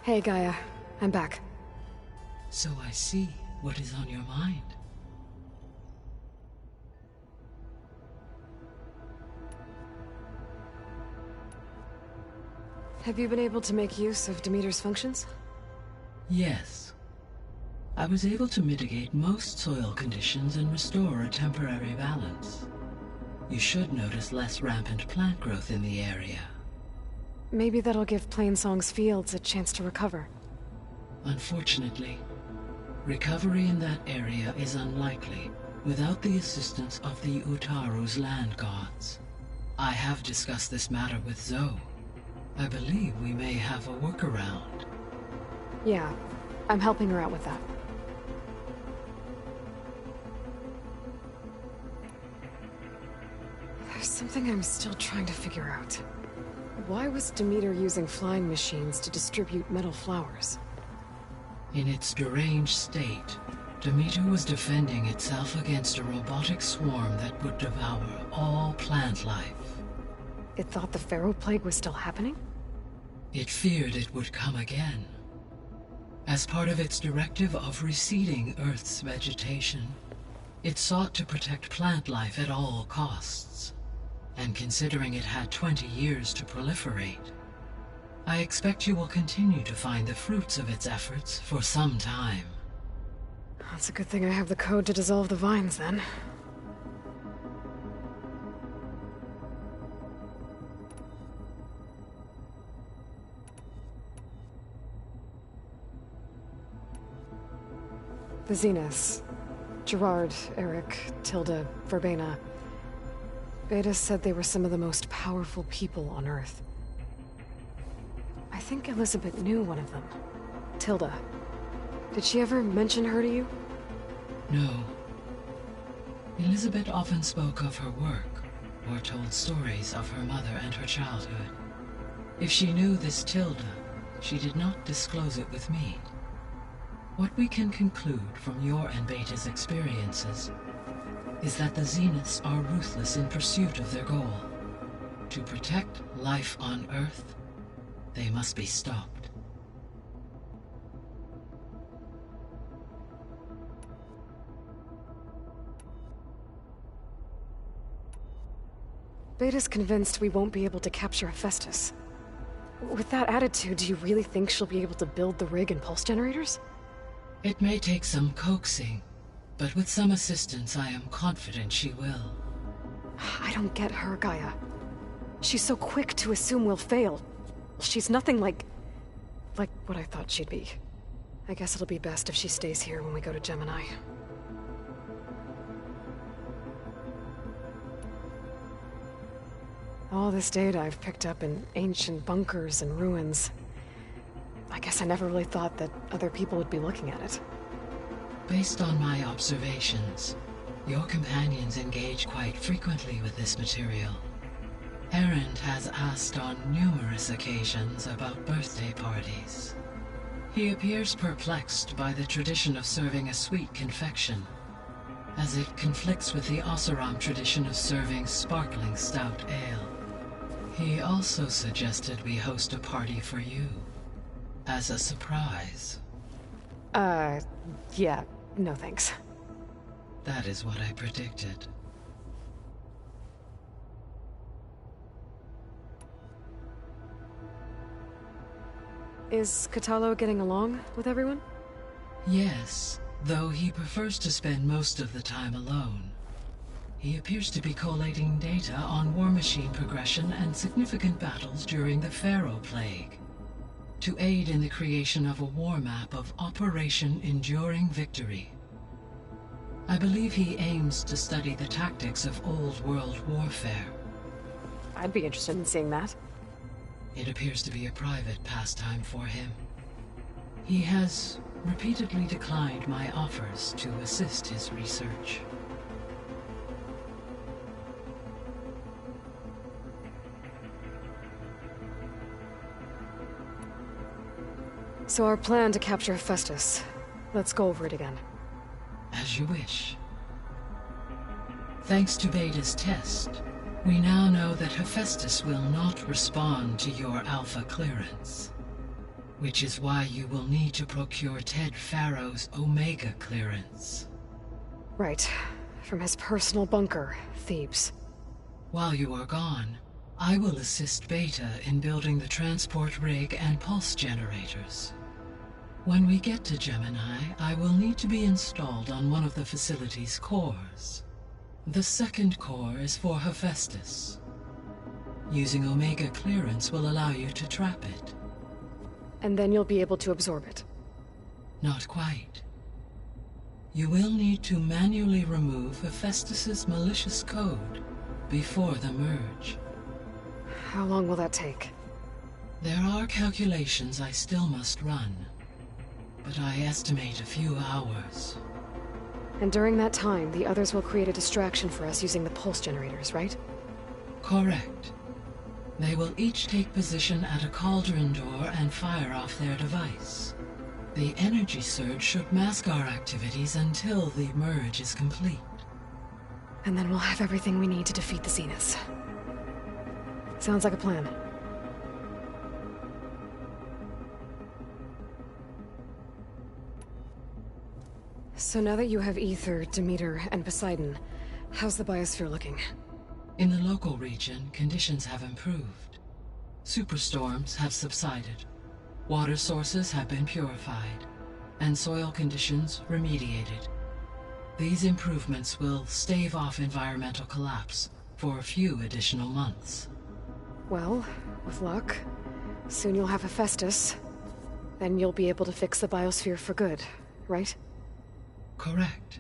Hey, Gaia. I'm back. So I see what is on your mind. Have you been able to make use of Demeter's functions? Yes. I was able to mitigate most soil conditions and restore a temporary balance. You should notice less rampant plant growth in the area. Maybe that'll give Plainsong's fields a chance to recover. Unfortunately, recovery in that area is unlikely without the assistance of the Utaru's land gods. I have discussed this matter with Zoe. I believe we may have a workaround. Yeah, I'm helping her out with that. There's something I'm still trying to figure out. Why was Demeter using flying machines to distribute metal flowers? In its deranged state, Demeter was defending itself against a robotic swarm that would devour all plant life. It thought the Pharaoh Plague was still happening? It feared it would come again. As part of its directive of reseeding Earth's vegetation, it sought to protect plant life at all costs. And considering it had 20 years to proliferate, I expect you will continue to find the fruits of its efforts for some time. That's a good thing I have the code to dissolve the vines, then. The Zeniths. Gerard, Eric, Tilda, Verbena. Beta said they were some of the most powerful people on Earth. I think Elizabeth knew one of them. Tilda. Did she ever mention her to you? No. Elizabeth often spoke of her work, or told stories of her mother and her childhood. If she knew this Tilda, she did not disclose it with me. What we can conclude from your and Beta's experiences is that the Zeniths are ruthless in pursuit of their goal. To protect life on Earth, they must be stopped. Beta's convinced we won't be able to capture Hephaestus. With that attitude, do you really think she'll be able to build the rig and pulse generators? It may take some coaxing, but with some assistance I am confident she will. I don't get her, Gaia. She's so quick to assume we'll fail. She's nothing like what I thought she'd be. I guess it'll be best if she stays here when we go to Gemini. All this data I've picked up in ancient bunkers and ruins. I guess I never really thought that other people would be looking at it. Based on my observations, your companions engage quite frequently with this material. Erend has asked on numerous occasions about birthday parties. He appears perplexed by the tradition of serving a sweet confection, as it conflicts with the Oseram tradition of serving sparkling stout ale. He also suggested we host a party for you, as a surprise. Yeah, no thanks. That is what I predicted. Is Katalo getting along with everyone? Yes, though he prefers to spend most of the time alone. He appears to be collating data on war machine progression and significant battles during the Pharaoh Plague, to aid in the creation of a war map of Operation Enduring Victory. I believe he aims to study the tactics of Old World warfare. I'd be interested in seeing that. It appears to be a private pastime for him. He has repeatedly declined my offers to assist his research. So our plan to capture Hephaestus. Let's go over it again. As you wish. Thanks to Beta's test, we now know that Hephaestus will not respond to your alpha clearance. which is why you will need to procure Ted Farrow's Omega clearance. Right. From his personal bunker, Thebes. While you are gone, I will assist Beta in building the transport rig and pulse generators. When we get to Gemini, I will need to be installed on one of the facility's cores. The second core is for Hephaestus. Using Omega clearance will allow you to trap it. And then you'll be able to absorb it. Not quite. You will need to manually remove Hephaestus's malicious code before the merge. How long will that take? There are calculations I still must run, but I estimate a few hours. And during that time, the others will create a distraction for us using the pulse generators, right? Correct. They will each take position at a cauldron door and fire off their device. The energy surge should mask our activities until the merge is complete. And then we'll have everything we need to defeat the Zeniths. Sounds like a plan. So now that you have Ether, Demeter, and Poseidon, how's the biosphere looking? In the local region, conditions have improved. Superstorms have subsided. Water sources have been purified, and soil conditions remediated. These improvements will stave off environmental collapse for a few additional months. Well, with luck, soon you'll have Hephaestus. Then you'll be able to fix the biosphere for good, right? Correct.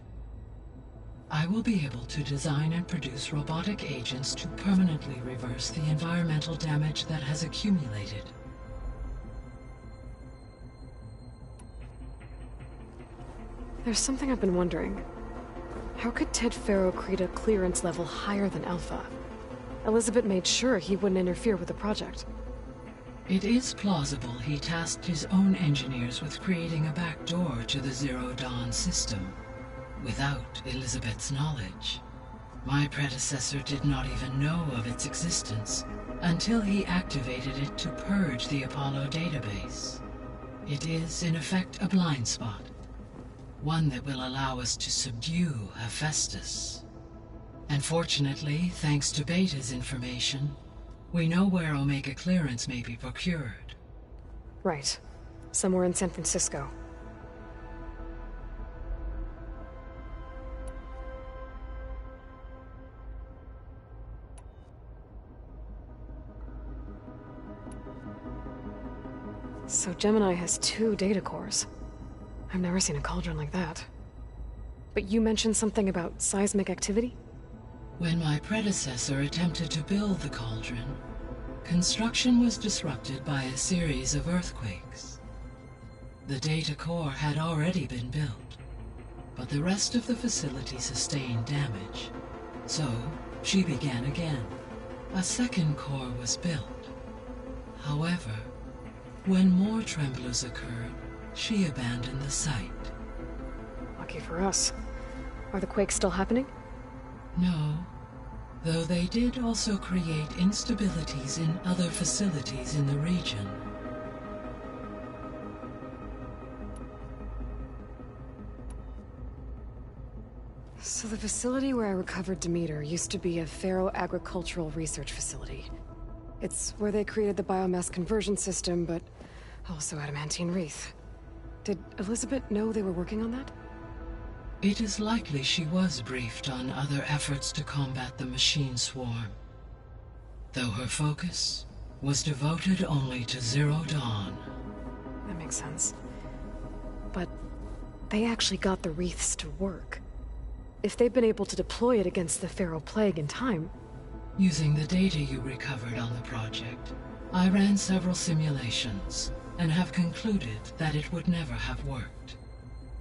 I will be able to design and produce robotic agents to permanently reverse the environmental damage that has accumulated. There's something I've been wondering. How could Ted Farrow create a clearance level higher than Alpha? Elizabeth made sure he wouldn't interfere with the project. It is plausible he tasked his own engineers with creating a backdoor to the Zero Dawn system, without Elizabeth's knowledge. My predecessor did not even know of its existence until he activated it to purge the Apollo database. It is, in effect, a blind spot. One that will allow us to subdue Hephaestus. And fortunately, thanks to Beta's information, we know where Omega clearance may be procured. Right. Somewhere in San Francisco. So Gemini has 2 data cores. I've never seen a cauldron like that. But you mentioned something about seismic activity? When my predecessor attempted to build the cauldron, construction was disrupted by a series of earthquakes. The data core had already been built, but the rest of the facility sustained damage. So, she began again. A second core was built. However, when more tremblers occurred, she abandoned the site. Lucky for us. Are the quakes still happening? No, though they did also create instabilities in other facilities in the region. So the facility where I recovered Demeter used to be a Pharaoh agricultural research facility. It's where they created the biomass conversion system, but also adamantine wreath. Did Elizabeth know they were working on that? It is likely she was briefed on other efforts to combat the machine swarm, though her focus was devoted only to Zero Dawn. That makes sense. But they actually got the wreaths to work. If they've been able to deploy it against the Pharaoh Plague in time... Using the data you recovered on the project, I ran several simulations and have concluded that it would never have worked.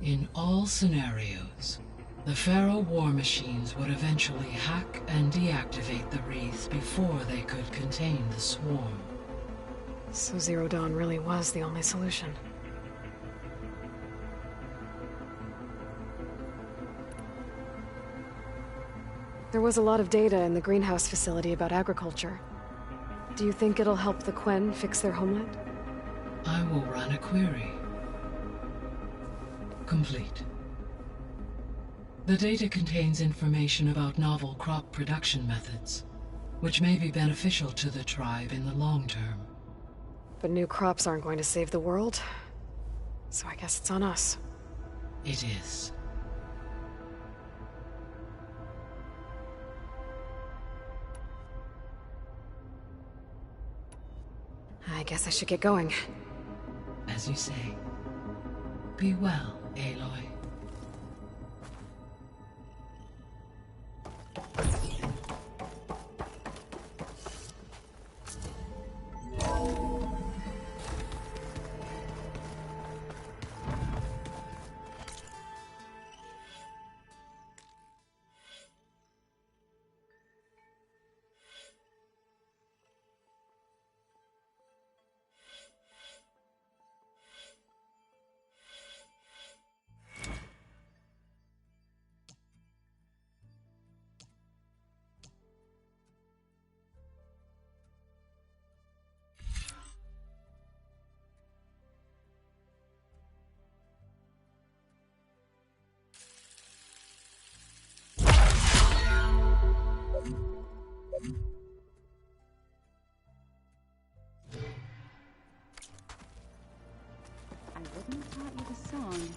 In all scenarios, the Pharaoh war machines would eventually hack and deactivate the wreath before they could contain the swarm. So Zero Dawn really was the only solution. There was a lot of data in the greenhouse facility about agriculture. Do you think it'll help the Quen fix their homeland? I will run a query. Complete. The data contains information about novel crop production methods, which may be beneficial to the tribe in the long term. But new crops aren't going to save the world, so I guess it's on us. It is. I guess I should get going. As you say. Be well, Aloy.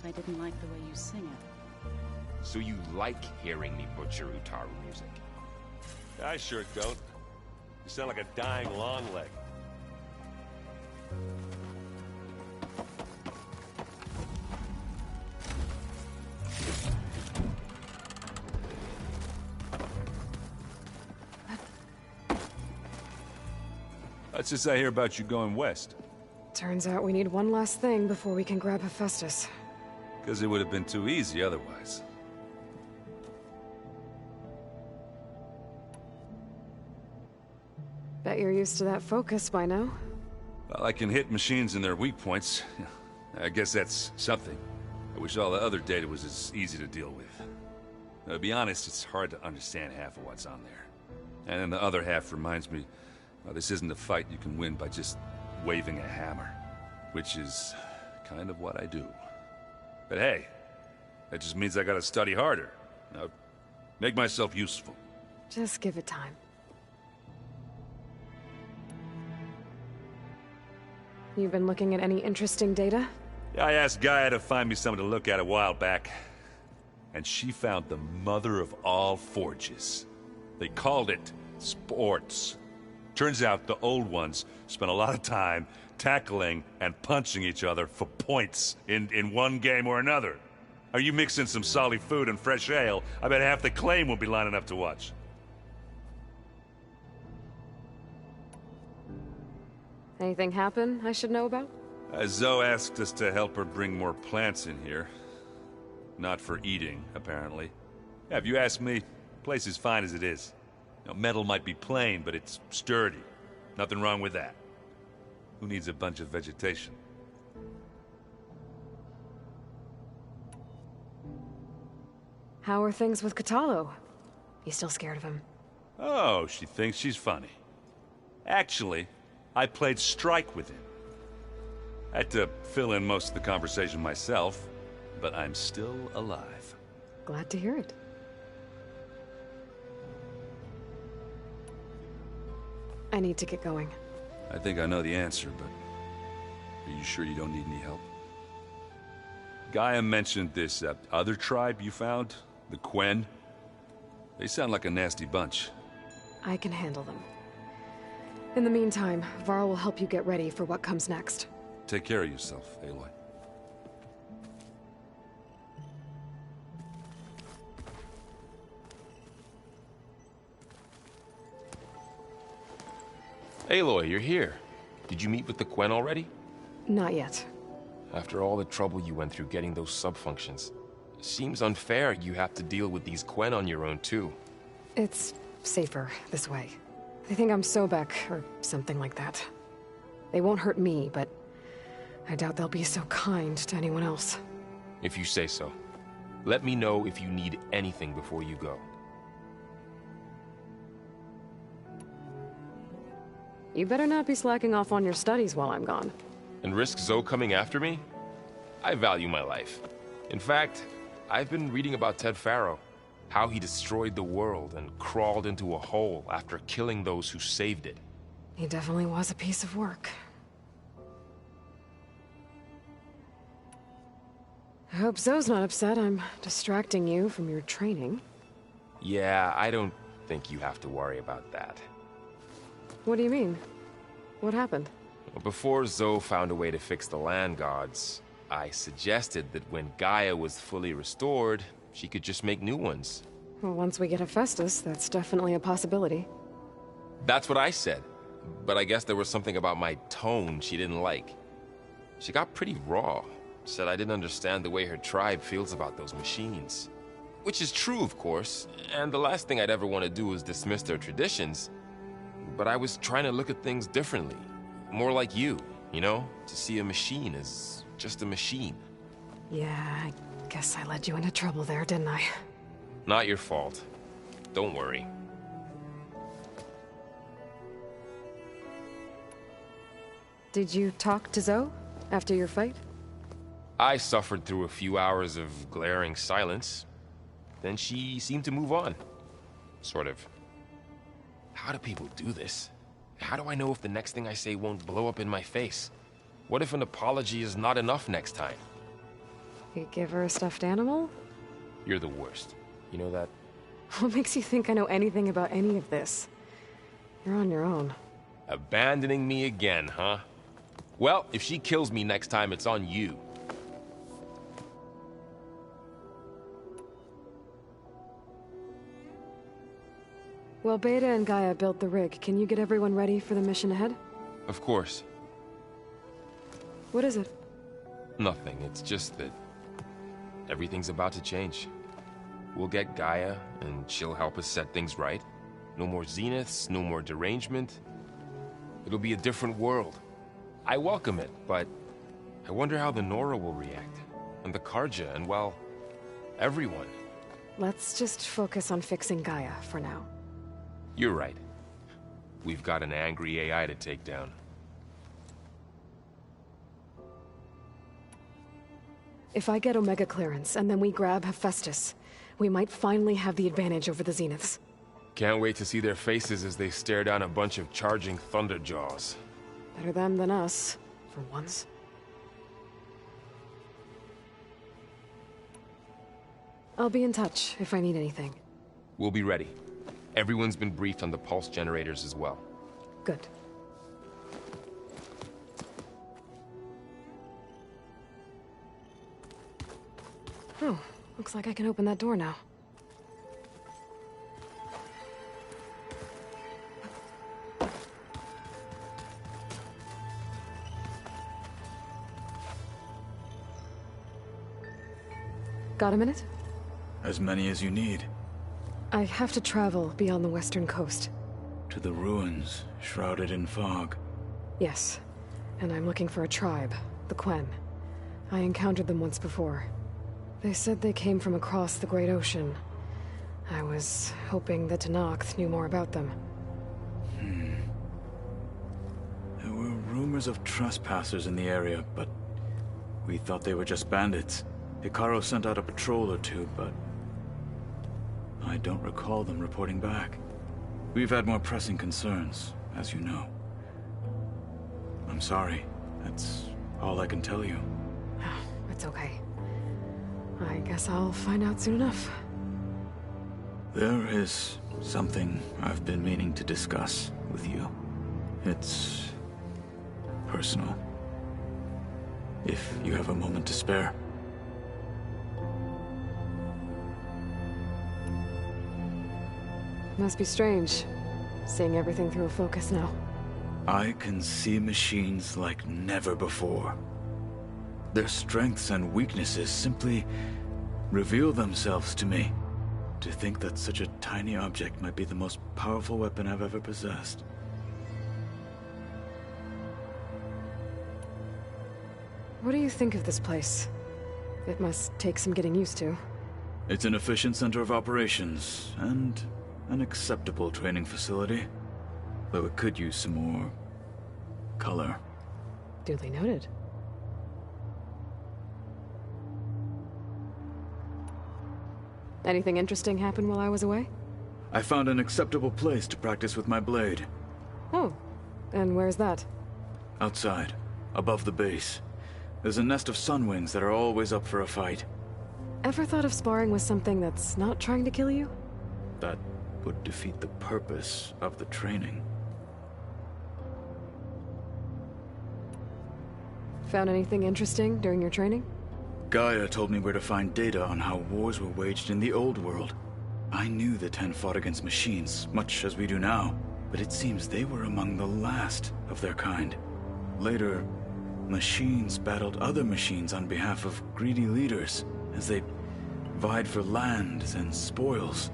I didn't like the way you sing it. So you like hearing me butcher Utaru music? I sure don't. You sound like a dying longleg. What's this I hear about you going west? Turns out we need one last thing before we can grab Hephaestus. Because it would have been too easy otherwise. Bet you're used to that focus by now. Well, I can hit machines in their weak points. I guess that's something. I wish all the other data was as easy to deal with. Now, to be honest, it's hard to understand half of what's on there. And then the other half reminds me, well, this isn't a fight you can win by just waving a hammer. Which is kind of what I do. But hey, that just means I gotta study harder. Now, make myself useful. Just give it time. You've been looking at any interesting data? Yeah, I asked Gaia to find me something to look at a while back. And she found the mother of all forges. They called it sports. Turns out the old ones spent a lot of time tackling and punching each other for points in one game or another. Are you mixing some solid food and fresh ale? I bet half the claim will be lining up to watch. Anything happen I should know about? Zoe asked us to help her bring more plants in here. Not for eating, apparently. Yeah, if you ask me, the place is fine as it is. You know, metal might be plain, but it's sturdy. Nothing wrong with that. Who needs a bunch of vegetation? How are things with Katalo? You still scared of him? Oh, she thinks she's funny. Actually, I played strike with him. I had to fill in most of the conversation myself, but I'm still alive. Glad to hear it. I need to get going. I think I know the answer, but are you sure you don't need any help? Gaia mentioned this other tribe you found, the Quen. They sound like a nasty bunch. I can handle them. In the meantime, Varl will help you get ready for what comes next. Take care of yourself, Aloy. Aloy, you're here. Did you meet with the Quen already? Not yet. After all the trouble you went through getting those sub-functions, it seems unfair you have to deal with these Quen on your own, too. It's safer this way. They think I'm Sobek, or something like that. They won't hurt me, but I doubt they'll be so kind to anyone else. If you say so. Let me know if you need anything before you go. You better not be slacking off on your studies while I'm gone. And risk Zoe coming after me? I value my life. In fact, I've been reading about Ted Faro. How he destroyed the world and crawled into a hole after killing those who saved it. He definitely was a piece of work. I hope Zoe's not upset I'm distracting you from your training. Yeah, I don't think you have to worry about that. What do you mean? What happened? Before Zoe found a way to fix the land gods, I suggested that when Gaia was fully restored, she could just make new ones. Well, once we get Hephaestus, that's definitely a possibility. That's what I said. But I guess there was something about my tone she didn't like. She got pretty raw. Said I didn't understand the way her tribe feels about those machines. Which is true, of course, and the last thing I'd ever want to do is dismiss their traditions. But I was trying to look at things differently. More like you know? To see a machine as just a machine. Yeah, I guess I led you into trouble there, didn't I? Not your fault. Don't worry. Did you talk to Zoe after your fight? I suffered through a few hours of glaring silence. Then she seemed to move on. Sort of. How do people do this? How do I know if the next thing I say won't blow up in my face? What if an apology is not enough next time? You give her a stuffed animal? You're the worst. You know that? What makes you think I know anything about any of this? You're on your own. Abandoning me again, huh? Well, if she kills me next time, it's on you. Well, Beta and Gaia built the rig. Can you get everyone ready for the mission ahead? Of course. What is it? Nothing. It's just that everything's about to change. We'll get Gaia, and she'll help us set things right. No more zeniths, no more derangement. It'll be a different world. I welcome it, but I wonder how the Nora will react. And the Karja, and well, everyone. Let's just focus on fixing Gaia for now. You're right. We've got an angry AI to take down. If I get Omega clearance, and then we grab Hephaestus, we might finally have the advantage over the Zeniths. Can't wait to see their faces as they stare down a bunch of charging Thunderjaws. Better them than us, for once. I'll be in touch if I need anything. We'll be ready. Everyone's been briefed on the pulse generators as well. Good. Oh, looks like I can open that door now. Got a minute? As many as you need. I have to travel beyond the western coast. To the ruins, shrouded in fog. Yes, and I'm looking for a tribe, the Quen. I encountered them once before. They said they came from across the Great Ocean. I was hoping that Tenakth knew more about them. There were rumors of trespassers in the area, but we thought they were just bandits. Hikaru sent out a patrol or two, but I don't recall them reporting back. We've had more pressing concerns, as you know. I'm sorry. That's all I can tell you. It's okay. I guess I'll find out soon enough. There is something I've been meaning to discuss with you. It's personal. If you have a moment to spare. Must be strange, seeing everything through a focus now. I can see machines like never before. Their strengths and weaknesses simply reveal themselves to me. To think that such a tiny object might be the most powerful weapon I've ever possessed. What do you think of this place? It must take some getting used to. It's an efficient center of operations, and an acceptable training facility. Though it could use some more color. Duly noted. Anything interesting happen while I was away? I found an acceptable place to practice with my blade. Oh, and where's that? Outside, above the base. There's a nest of sunwings that are always up for a fight. Ever thought of sparring with something that's not trying to kill you? That would defeat the purpose of the training. Found anything interesting during your training? Gaia told me where to find data on how wars were waged in the old world. I knew the Ten fought against machines, much as we do now, but it seems they were among the last of their kind. Later, machines battled other machines on behalf of greedy leaders, as they vied for lands and spoils.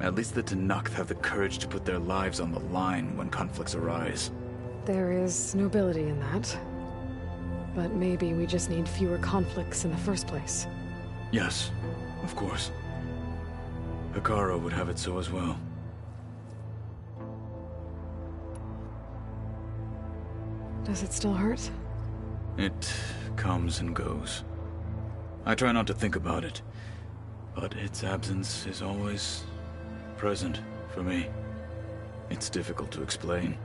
At least the Tenakth have the courage to put their lives on the line when conflicts arise. There is nobility in that. But maybe we just need fewer conflicts in the first place. Yes, of course. Hekarro would have it so as well. Does it still hurt? It comes and goes. I try not to think about it, but its absence is always present for me. It's difficult to explain.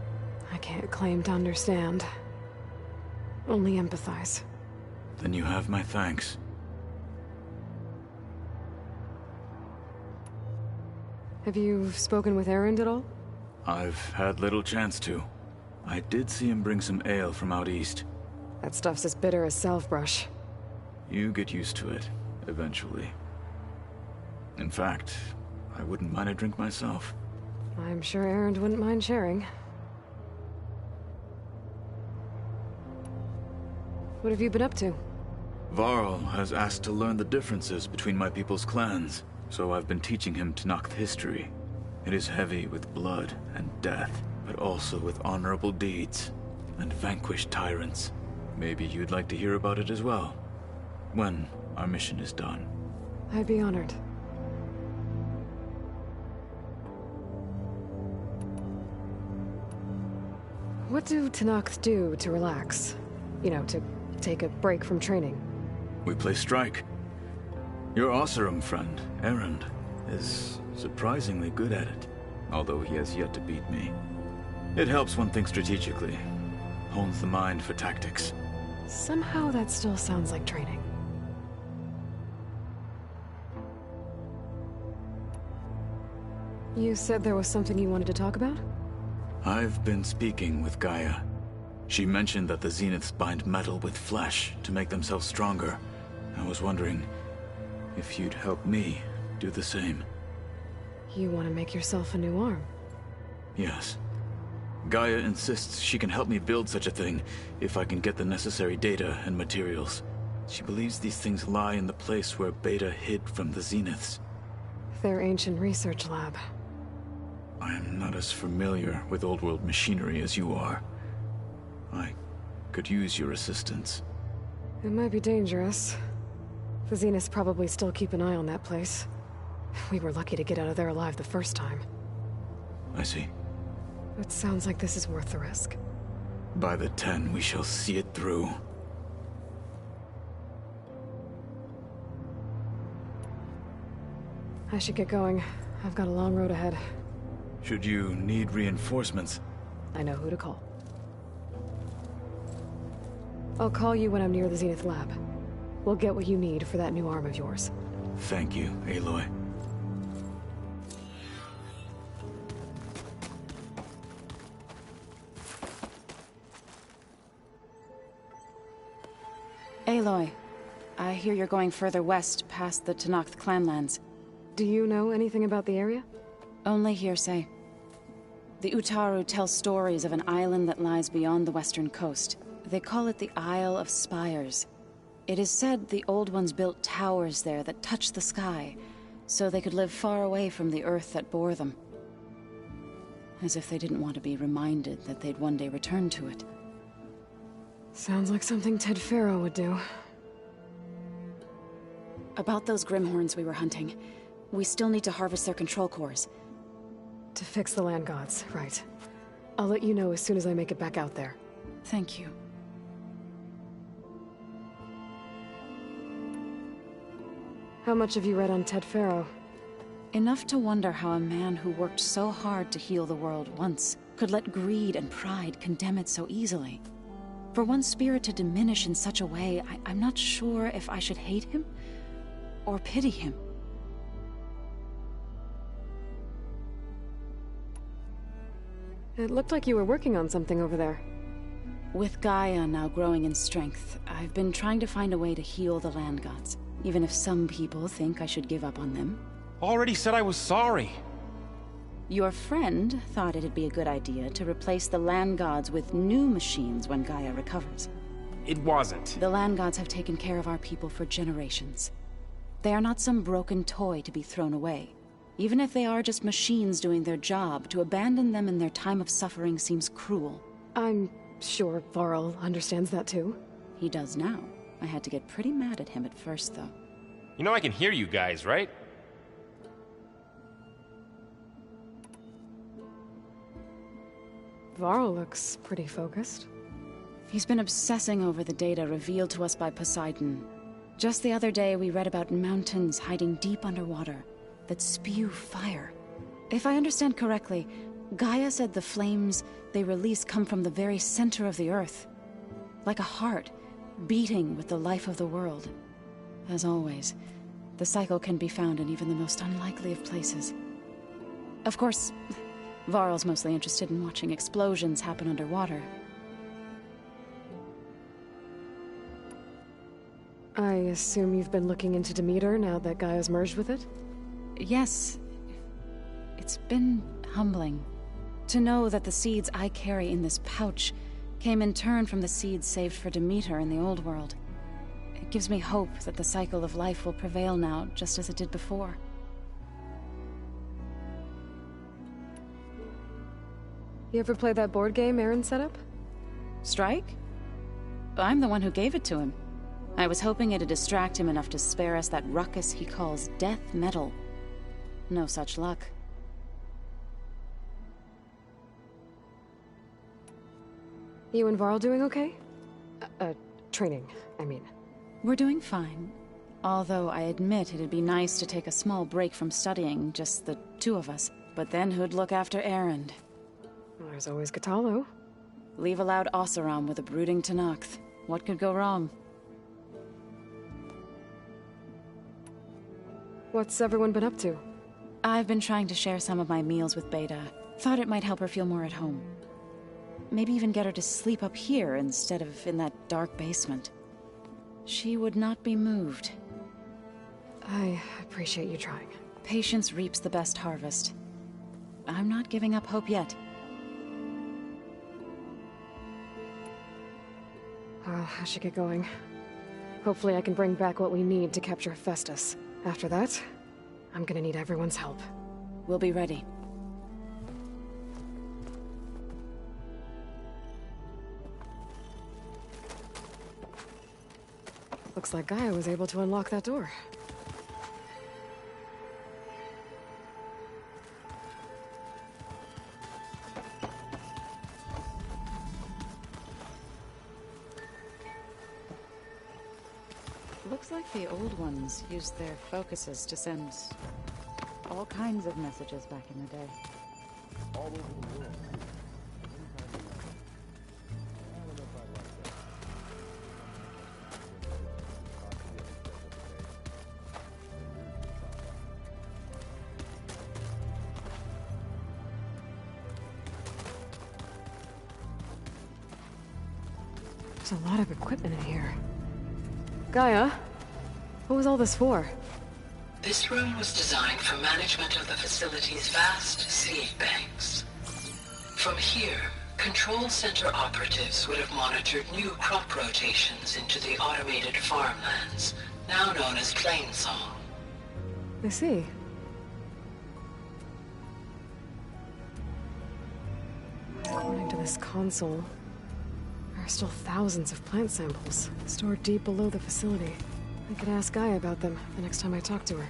I can't claim to understand. Only empathize. Then you have my thanks. Have you spoken with Erend at all? I've had little chance to. I did see him bring some ale from out east. That stuff's as bitter as self-brush. You get used to it, eventually. In fact, I wouldn't mind a drink myself. I'm sure Erend wouldn't mind sharing. What have you been up to? Varl has asked to learn the differences between my people's clans, so I've been teaching him Tenakth history. It is heavy with blood and death, but also with honorable deeds and vanquished tyrants. Maybe you'd like to hear about it as well, when our mission is done. I'd be honored. What do Tenakth do to relax? You know, to take a break from training? We play strike. Your Oseram friend, Erend, is surprisingly good at it, although he has yet to beat me. It helps one think strategically, hones the mind for tactics. Somehow that still sounds like training. You said there was something you wanted to talk about? I've been speaking with Gaia. She mentioned that the Zeniths bind metal with flesh to make themselves stronger. I was wondering if you'd help me do the same. You want to make yourself a new arm? Yes. Gaia insists she can help me build such a thing if I can get the necessary data and materials. She believes these things lie in the place where Beta hid from the Zeniths. Their ancient research lab. I am not as familiar with old-world machinery as you are. I could use your assistance. It might be dangerous. The Zeniths probably still keep an eye on that place. We were lucky to get out of there alive the first time. I see. It sounds like this is worth the risk. By the 10, we shall see it through. I should get going. I've got a long road ahead. Should you need reinforcements? I know who to call. I'll call you when I'm near the Zenith lab. We'll get what you need for that new arm of yours. Thank you, Aloy. Aloy, I hear you're going further west past the Tenakth clanlands. Do you know anything about the area? Only hearsay. The Utaru tell stories of an island that lies beyond the western coast. They call it the Isle of Spires. It is said the Old Ones built towers there that touch the sky, so they could live far away from the earth that bore them. As if they didn't want to be reminded that they'd one day return to it. Sounds like something Ted Faro would do. About those Grimhorns we were hunting, we still need to harvest their control cores. To fix the land gods, right. I'll let you know as soon as I make it back out there. Thank you. How much have you read on Ted Faro? Enough to wonder how a man who worked so hard to heal the world once could let greed and pride condemn it so easily. For one's spirit to diminish in such a way, I'm not sure if I should hate him or pity him. It looked like you were working on something over there. With Gaia now growing in strength, I've been trying to find a way to heal the land gods, even if some people think I should give up on them. Already said I was sorry. Your friend thought it'd be a good idea to replace the land gods with new machines when Gaia recovers. It wasn't. The land gods have taken care of our people for generations. They are not some broken toy to be thrown away. Even if they are just machines doing their job, to abandon them in their time of suffering seems cruel. I'm sure Varl understands that too. He does now. I had to get pretty mad at him at first, though. You know I can hear you guys, right? Varl looks pretty focused. He's been obsessing over the data revealed to us by Poseidon. Just the other day, we read about mountains hiding deep underwater that spew fire. If I understand correctly, Gaia said the flames they release come from the very center of the Earth. Like a heart, beating with the life of the world. As always, the cycle can be found in even the most unlikely of places. Of course, Varl's mostly interested in watching explosions happen underwater. I assume you've been looking into Demeter now that Gaia's merged with it? Yes. It's been humbling to know that the seeds I carry in this pouch came in turn from the seeds saved for Demeter in the old world. It gives me hope that the cycle of life will prevail now, just as it did before. You ever play that board game Aaron set up? Strike? I'm the one who gave it to him. I was hoping it'd distract him enough to spare us that ruckus he calls death metal. No such luck. You and Varl doing okay? Training, I mean. We're doing fine. Although I admit it'd be nice to take a small break from studying, just the two of us. But then who'd look after Erend? There's always Katalo. Leave a loud Oseram with a brooding Tenakth. What could go wrong? What's everyone been up to? I've been trying to share some of my meals with Beta. Thought it might help her feel more at home. Maybe even get her to sleep up here instead of in that dark basement. She would not be moved. I appreciate you trying. Patience reaps the best harvest. I'm not giving up hope yet. I should get going. Hopefully I can bring back what we need to capture Hephaestus. After that, I'm gonna need everyone's help. We'll be ready. Looks like Gaia was able to unlock that door. Looks like the old ones used their focuses to send all kinds of messages back in the day. All over the world. There's a lot of equipment in here. Gaia, what was all this for? This room was designed for management of the facility's vast seed banks. From here, Control Center operatives would have monitored new crop rotations into the automated farmlands, now known as Plainsong. I see. According to this console, there are still thousands of plant samples stored deep below the facility. I could ask Gaia about them the next time I talk to her.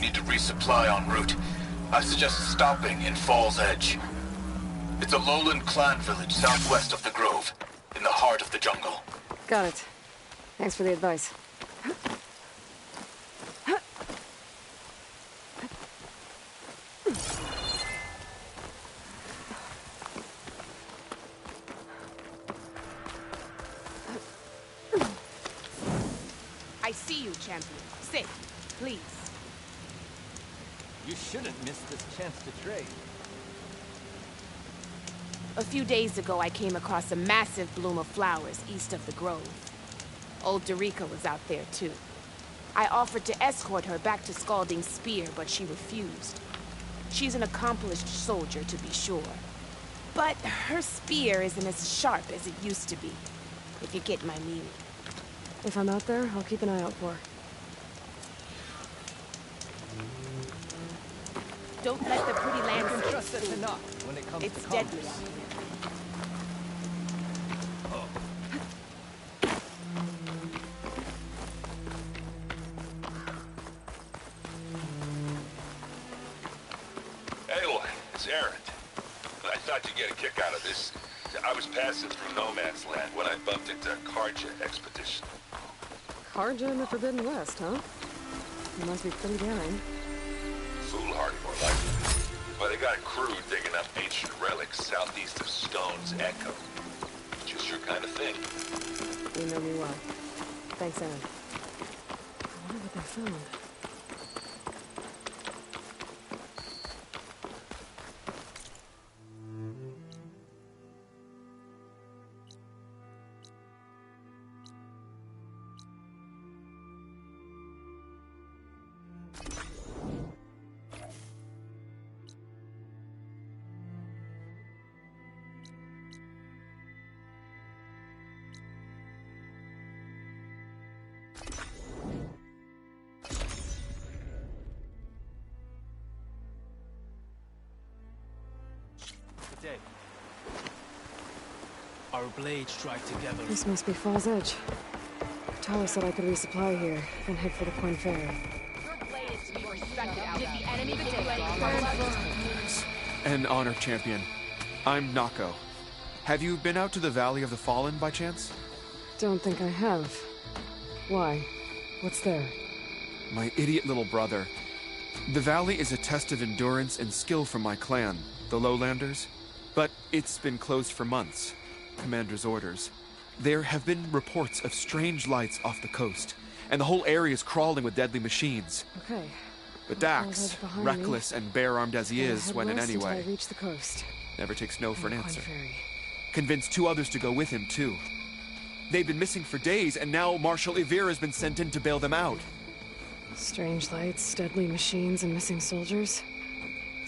need to resupply en route. I suggest stopping in Fall's Edge. It's a lowland clan village southwest of the Grove, in the heart of the jungle. Got it. Thanks for the advice. I see you, champion. Sit, please. You shouldn't miss this chance to trade. A few days ago, I came across a massive bloom of flowers east of the grove. Old Derica was out there, too. I offered to escort her back to Scalding's Spear, but she refused. She's an accomplished soldier, to be sure. But her spear isn't as sharp as it used to be, if you get my meaning. If I'm out there, I'll keep an eye out for her. Don't let the pretty You can landscape trust us fool you. enough when it comes It's to deadly commerce. out here. Aloy, it's Aaron. I thought you'd get a kick out of this. I was passing through No Man's Land when I bumped into a Karja expedition. Karja in the Forbidden West, huh? You must be pretty daring. Foolhardy, more likely. But they got a crew digging up ancient relics southeast of Stone's Echo. Just your kind of thing. You know me well. Thanks, Aaron. I wonder what they found. Day. Our blades strike together. This must be Fall's Edge. Tara said I could resupply here, then head for the Coin Ferry. Your blade is to be respected out there. Did the enemy give you any An honor champion. I'm Nako. Have you been out to the Valley of the Fallen by chance? Don't think I have. Why? What's there? My idiot little brother. The valley is a test of endurance and skill from my clan, the Lowlanders. But it's been closed for months. Commander's orders. There have been reports of strange lights off the coast, and the whole area is crawling with deadly machines. Okay. But Fall's Dax, Edge behind reckless and bare-armed as he I'll is, head went in west until anyway. I reach the coast. Never takes no for an And the answer. Coin Ferry. Convinced 2 others to go with him, too. They've been missing for days, and now Marshal Ivir has been sent in to bail them out. Strange lights, deadly machines, and missing soldiers.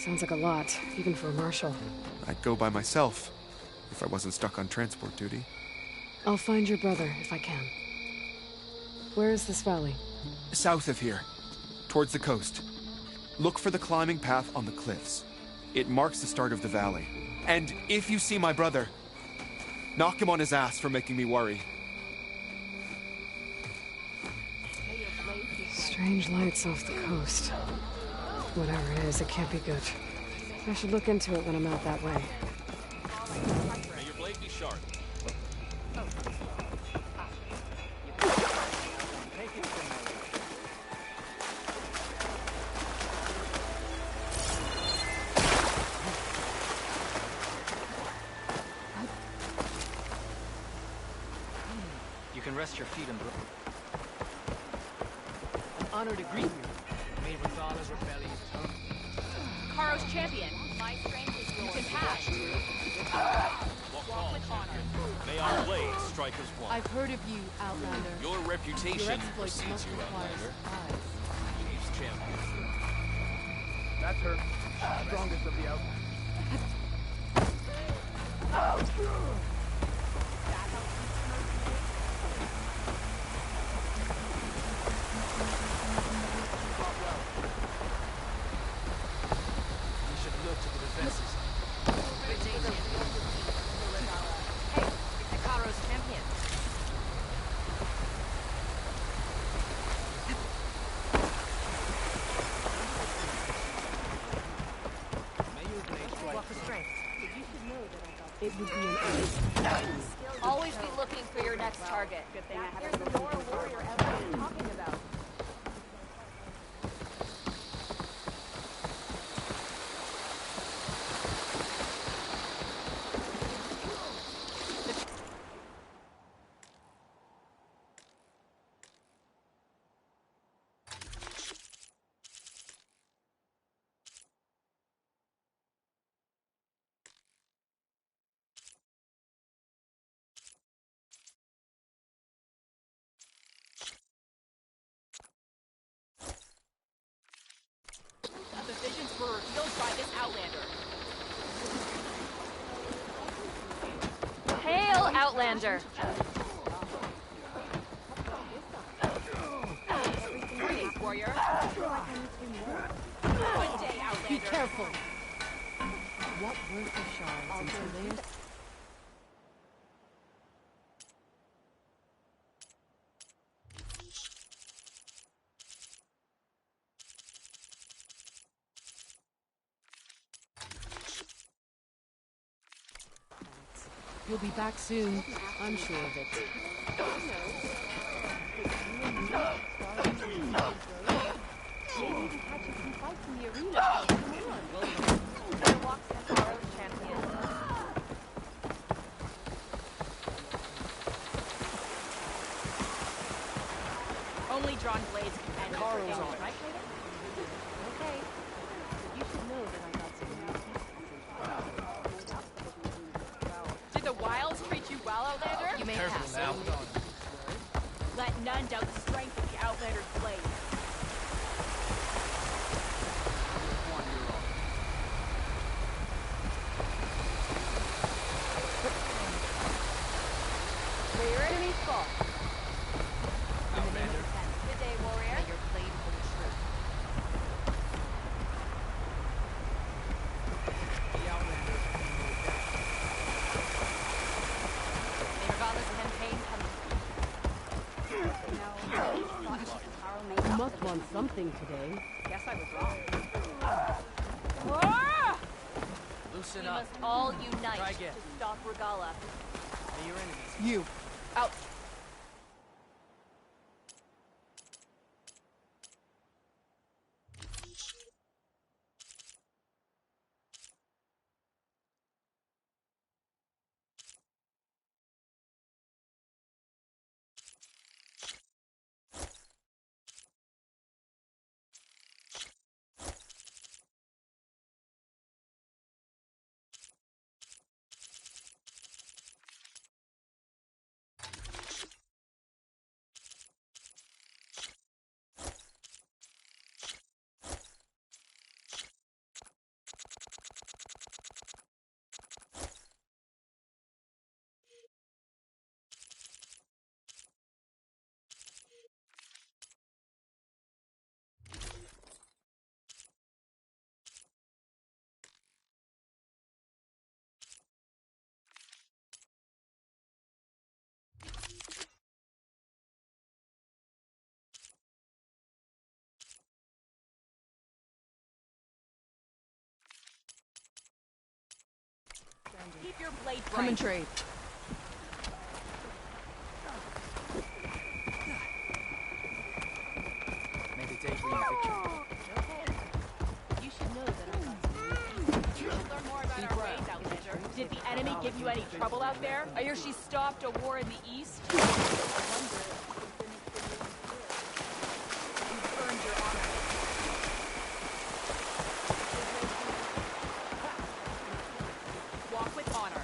Sounds like a lot, even for a marshal. I'd go by myself, if I wasn't stuck on transport duty. I'll find your brother, if I can. Where is this valley? South of here, towards the coast. Look for the climbing path on the cliffs. It marks the start of the valley. And if you see my brother, knock him on his ass for making me worry. Strange lights off the coast. Whatever it is, it can't be good. I should look into it when I'm out that way. May your blade be sharp. You can rest your feet in the... An honor to greet you. May Ratala's rebellious tongue. Karo's champion. My strength is yours. You can pass. Walk with honor. May our blades strike as one. I've heard of you, Outlander. Your reputation Your exploits precedes must you, require Outlander. surprise. Chief's champion. That's her. Strongest of the outlaws. We should look to the defenses. Hey, it's Karo's champion. It would be an honor. Always be looking for your next target. Good thing I have a more warrior ever been talking about. The visions were revealed by this Outlander. Hail, Outlander! Greetings, warrior. Good day, Outlander. Be careful! What worth the shards until they are... You'll be back soon. I'm sure of it. Only drawn blades can end Carl's this, on. right, Trader? Okay. You should know that I got some Did the wilds treat you well, Outlander? You may Careful pass. now. Let none doubt the strength of the Outlander's blade. Where your enemies fall. Outlander. Good day, warrior. May your blade hold true. The Outlander. May Regala's campaign come. You must want something today. Guess I was wrong. Ah! Loosen We up. must all unite Try to again. stop Regala. May your enemies. You. Out. Keep your blade bright. Come and trade. May the day bring victory. You should know that I got You should learn more about Be our proud. ways, Outlander. Did the enemy give you any trouble out there? I hear she stopped a war in the east. You've earned your honor. Walk with honor.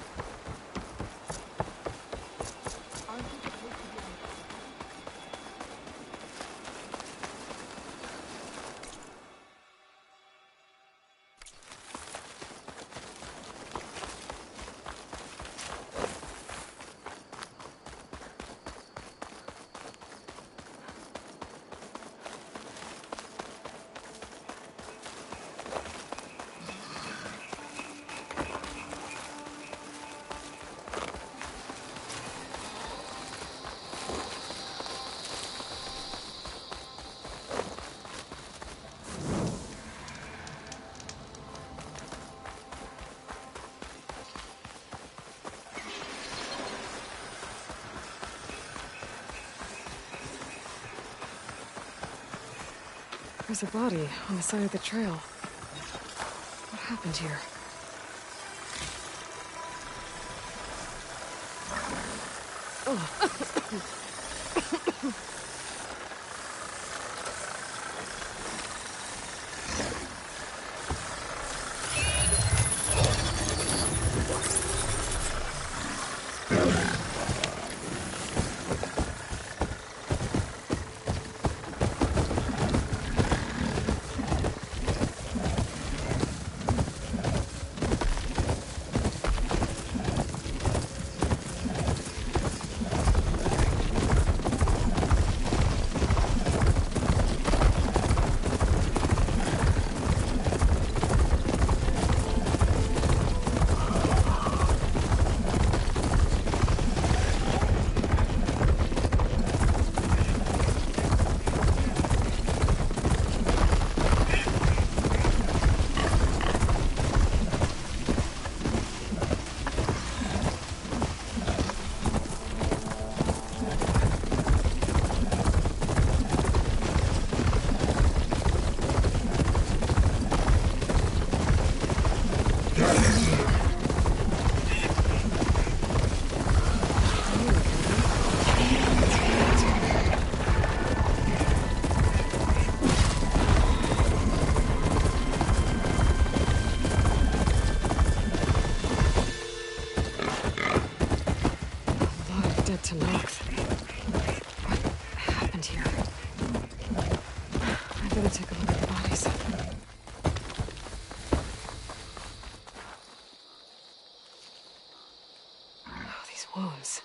There's a body on the side of the trail. What happened here? Wounds.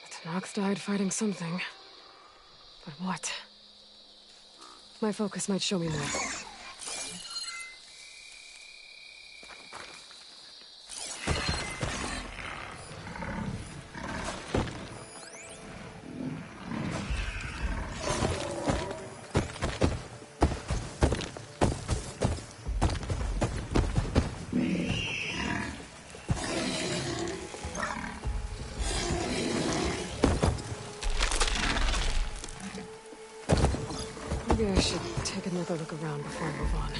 The Tanox died fighting something. But what? My focus might show me more. Maybe I should take another look around before I move on.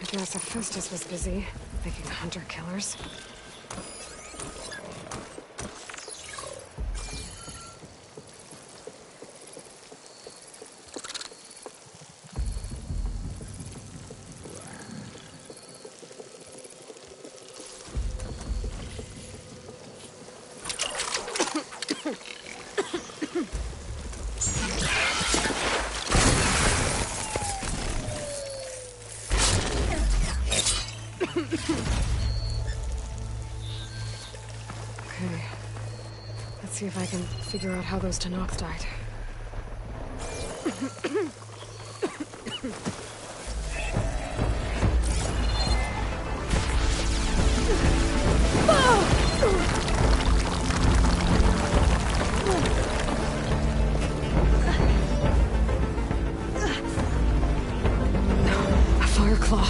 I guess Hephaestus was busy making hunter-killers. Okay. Let's see if I can figure out how those Tanox died. A fire claw.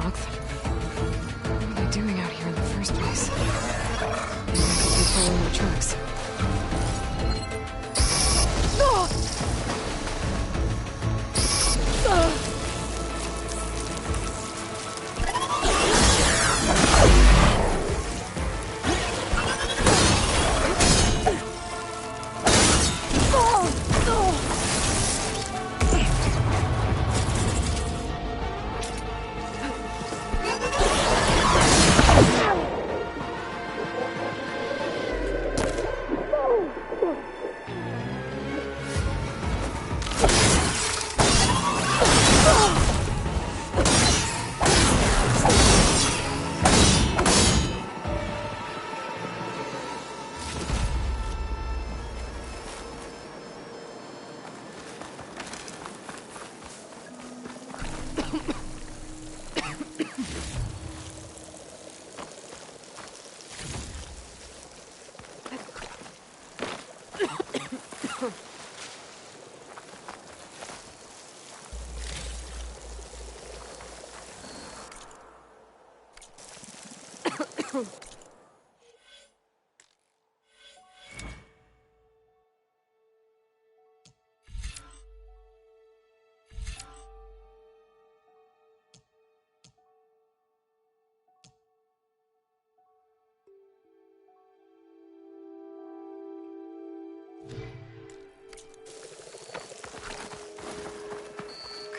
Nox. What are they doing out here in the first place? Maybe I could be following the tracks.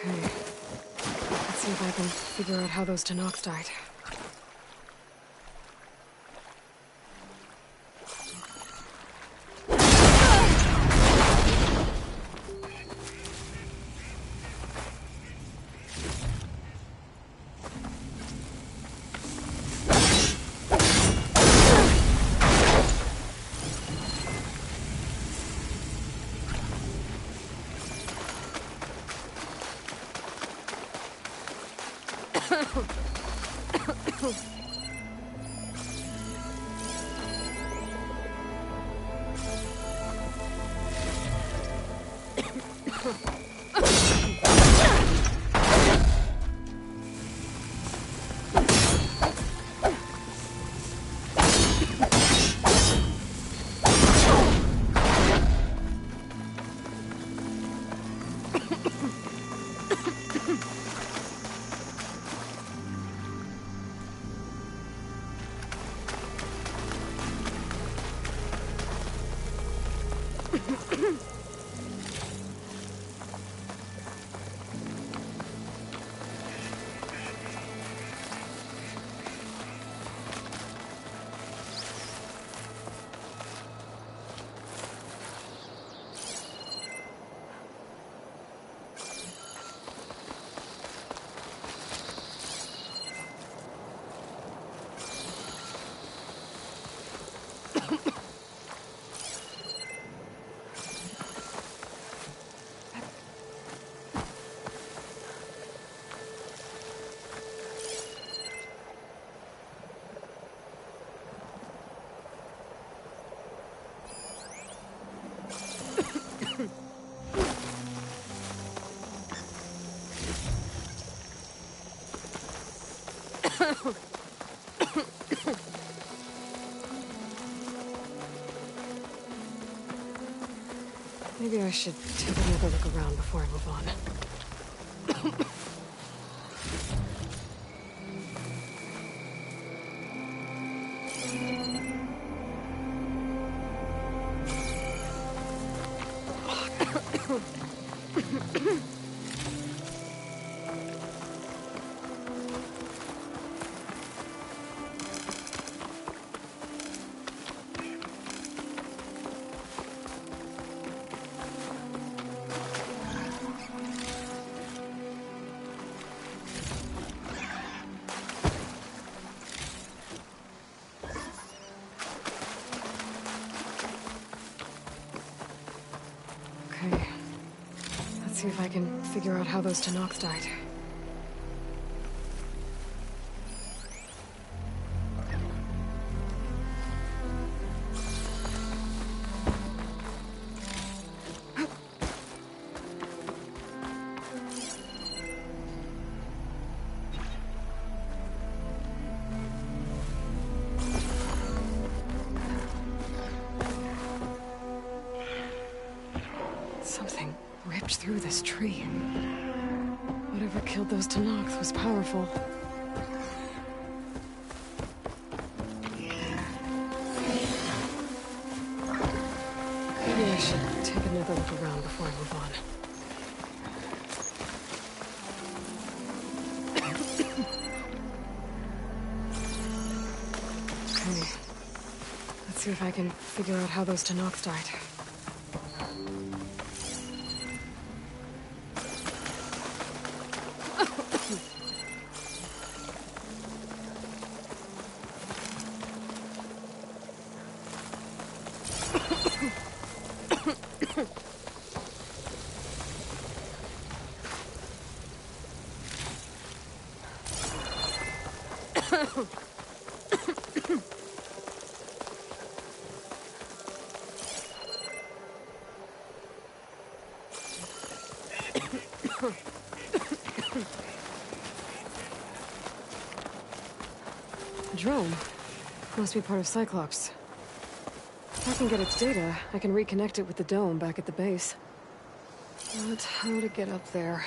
Okay. Let's see if I can figure out how those Tanox died. Maybe I should take another look around before I move on. Okay. Let's see if I can figure out how those Tanox died. tree. Whatever killed those Tenakth was powerful. Maybe I should take another look around before I move on. Okay. Let's see if I can figure out how those Tenakth died. Drone. Must be part of Cyclops. If I can get its data, I can reconnect it with the dome back at the base. But how to get up there?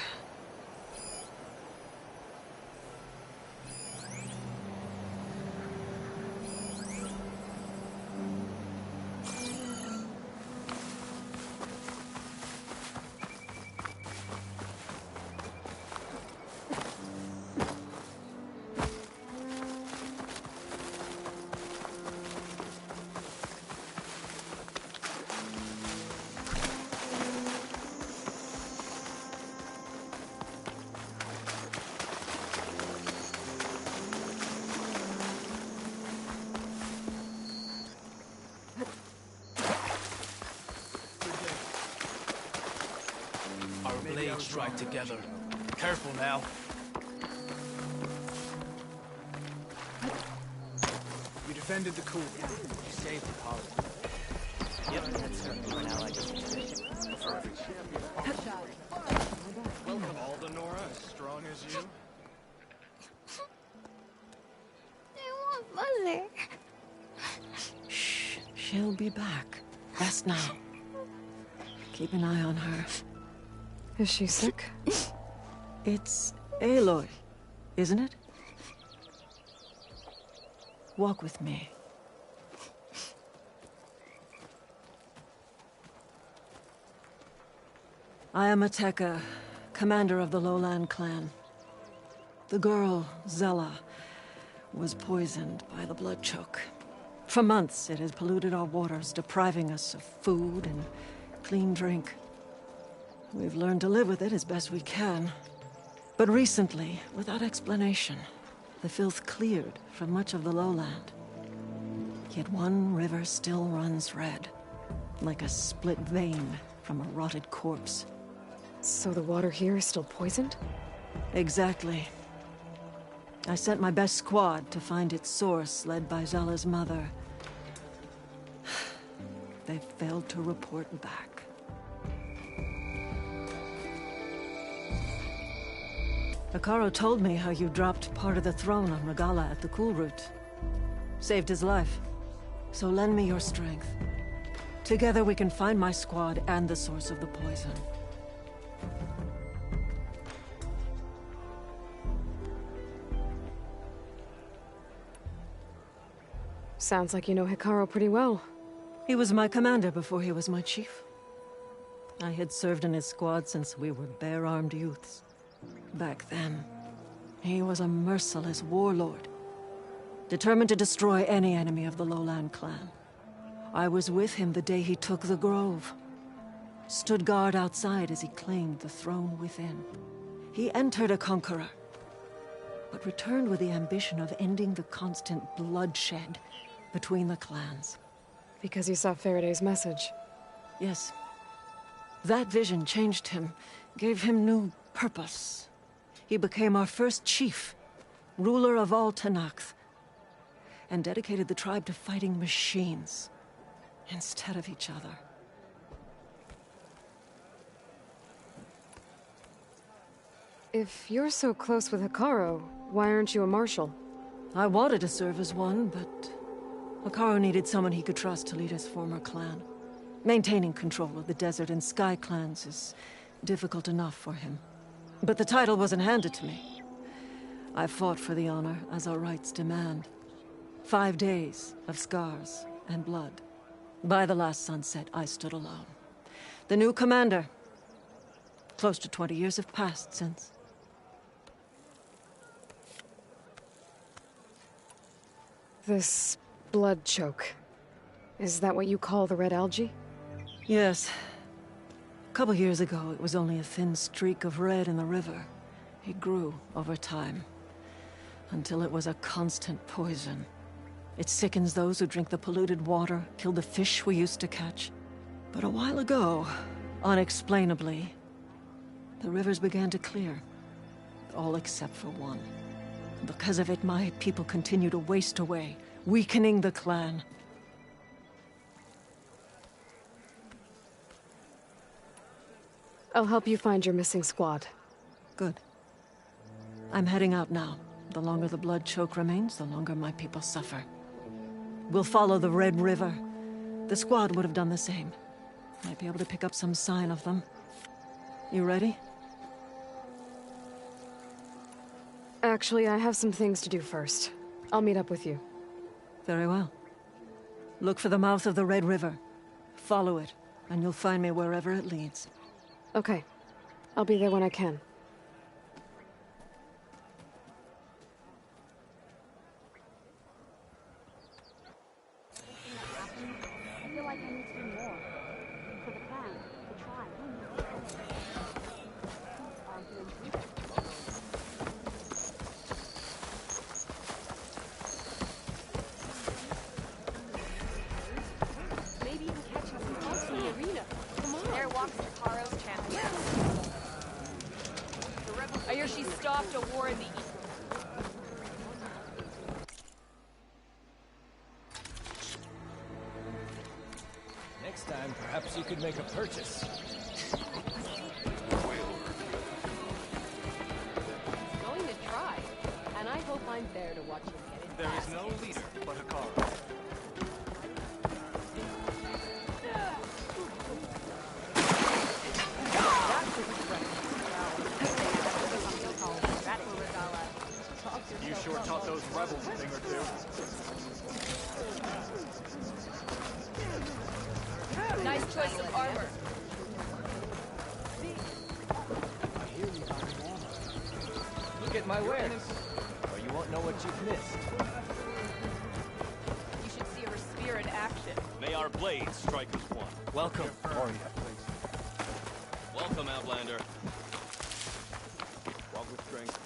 Blades strike together. Careful now. You defended the cool. You saved the colony. Yep, that's certainly when I like to position. Welcome, Aldenora, as strong as you. I want Mother. Shh. She'll be back. Rest now. Keep an eye on her. Is she sick? It's Aloy, isn't it? Walk with me. I am Ateka, commander of the Lowland clan. The girl, Zella, was poisoned by the blood choke. For months, it has polluted our waters, depriving us of food and clean drink. We've learned to live with it as best we can. But recently, without explanation, the filth cleared from much of the lowland. Yet one river still runs red, like a split vein from a rotted corpse. So the water here is still poisoned? Exactly. I sent my best squad to find its source, led by Zella's mother. They failed to report back. Hekarro told me how you dropped part of the throne on Regala at the Cool Route. Saved his life. So lend me your strength. Together we can find my squad and the source of the poison. Sounds like you know Hekarro pretty well. He was my commander before he was my chief. I had served in his squad since we were bare-armed youths. Back then, he was a merciless warlord, determined to destroy any enemy of the Lowland clan. I was with him the day he took the Grove. Stood guard outside as he claimed the throne within. He entered a conqueror, but returned with the ambition of ending the constant bloodshed between the clans. Because you saw Faraday's message? Yes. That vision changed him, gave him new purpose. He became our first chief, ruler of all Tenakth, and dedicated the tribe to fighting machines instead of each other. If you're so close with Hekarro, why aren't you a marshal? I wanted to serve as one, but Hekarro needed someone he could trust to lead his former clan. Maintaining control of the desert and sky clans is difficult enough for him. But the title wasn't handed to me. I fought for the honor, as our rights demand. 5 days of scars and blood. By the last sunset, I stood alone. The new commander. Close to 20 years have passed since. This blood choke. Is that what you call the red algae? Yes. A couple years ago, it was only a thin streak of red in the river. It grew over time, until it was a constant poison. It sickens those who drink the polluted water, killed the fish we used to catch. But a while ago, unexplainably, the rivers began to clear. All except for one. Because of it, my people continue to waste away, weakening the clan. I'll help you find your missing squad. Good. I'm heading out now. The longer the blood choke remains, the longer my people suffer. We'll follow the Red River. The squad would have done the same. Might be able to pick up some sign of them. You ready? Actually, I have some things to do first. I'll meet up with you. Very well. Look for the mouth of the Red River. Follow it, and you'll find me wherever it leads. Okay. I'll be there when I can. I feel like I need to do more. For the clan, the tribe. Maybe you can catch us some folks in the arena. Come on. There walks Takaro's champion. I hear she stopped a war in the east. Next time, perhaps you could make a purchase. Going to try. And I hope I'm there to watch him get it. There is no leader but Hikaru. You sure taught those rebels a thing or two. Nice choice of armor. Look at my wares, or you won't know what you've missed. You should see her spear in action. May our blades strike as one. Welcome, Warrior. Welcome, Outlander. Walk with strength.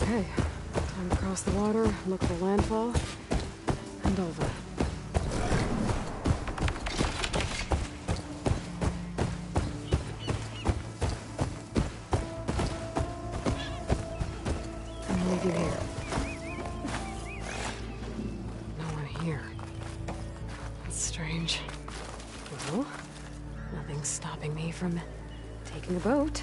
Okay. Time to cross the water, look for landfall, and over. I'm leaving here. No one here. That's strange. Well, nothing's stopping me from taking a boat.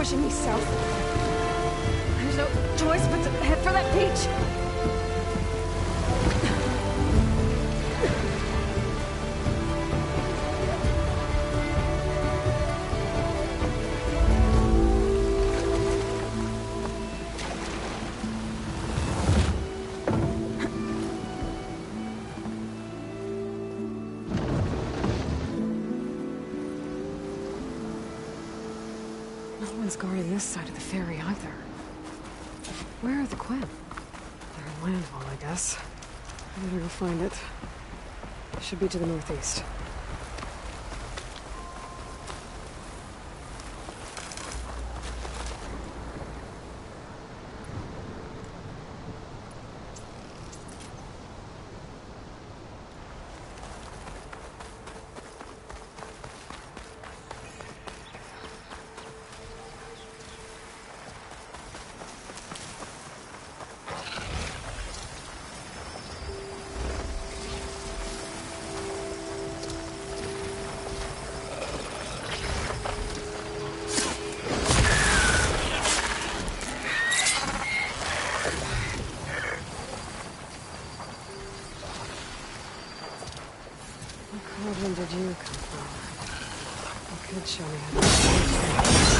pushing me south. There's no choice but to head for that beach. Guarding this side of the ferry either. Where are the Quinn? They're in landfall, I guess. I better go find it. Should be to the northeast. Where did you come from? You could show me how to...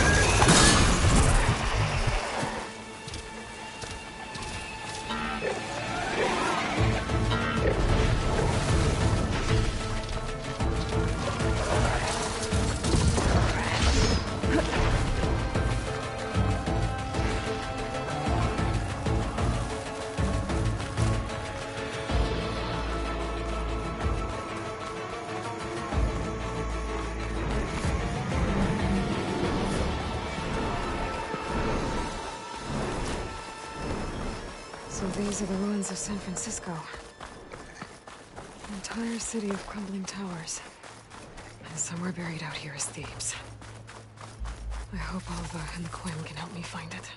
So these are the ruins of San Francisco. An entire city of crumbling towers. And somewhere buried out here is Thebes. I hope Alva and the Quinn can help me find it.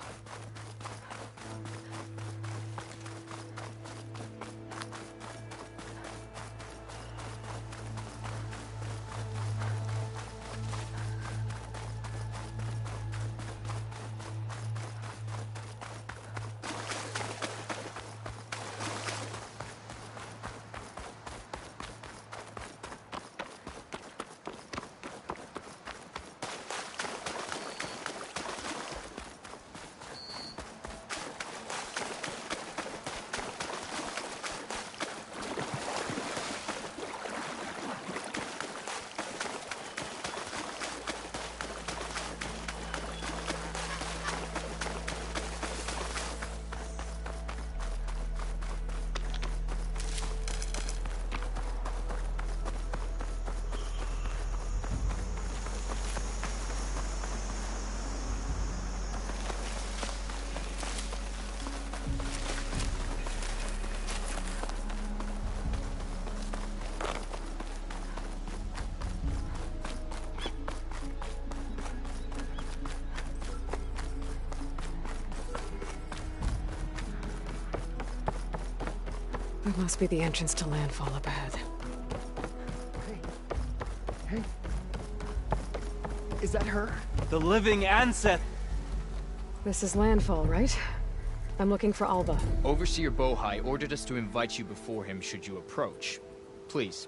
That must be the entrance to landfall up ahead. Hey. Is that her? The living ancestor. This is landfall, right? I'm looking for Alva. Overseer Bohai ordered us to invite you before him should you approach. Please,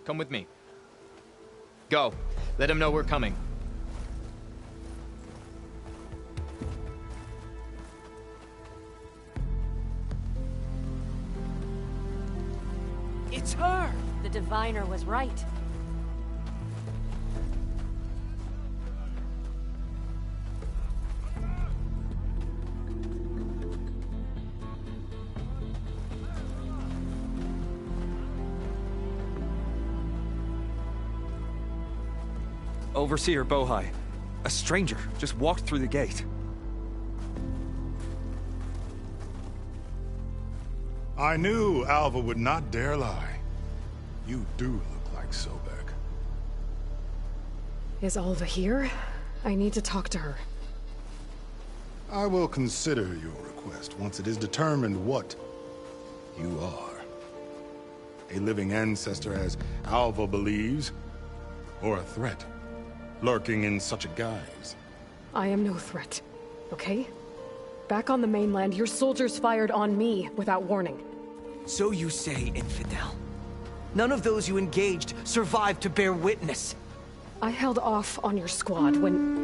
come with me. Go. Let him know we're coming. It's her! The diviner was right. Overseer Bohai. A stranger just walked through the gate. I knew Alva would not dare lie. You do look like Sobek. Is Alva here? I need to talk to her. I will consider your request once it is determined what you are. A living ancestor, as Alva believes, or a threat, lurking in such a guise. I am no threat, okay? Back on the mainland, your soldiers fired on me without warning. So you say, infidel. None of those you engaged survived to bear witness. I held off on your squad when...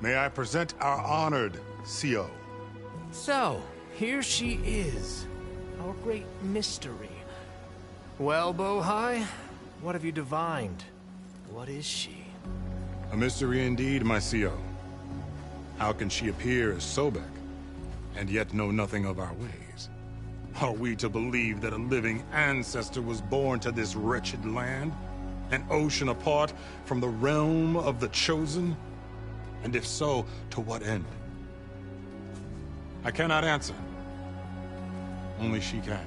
May I present our honored CO? So, here she is. Our great mystery. Well, Bohai, what have you divined? What is she? A mystery indeed, my CO. How can she appear as Sobek, and yet know nothing of our ways? Are we to believe that a living ancestor was born to this wretched land? An ocean apart from the realm of the Chosen? And if so, to what end? I cannot answer. Only she can.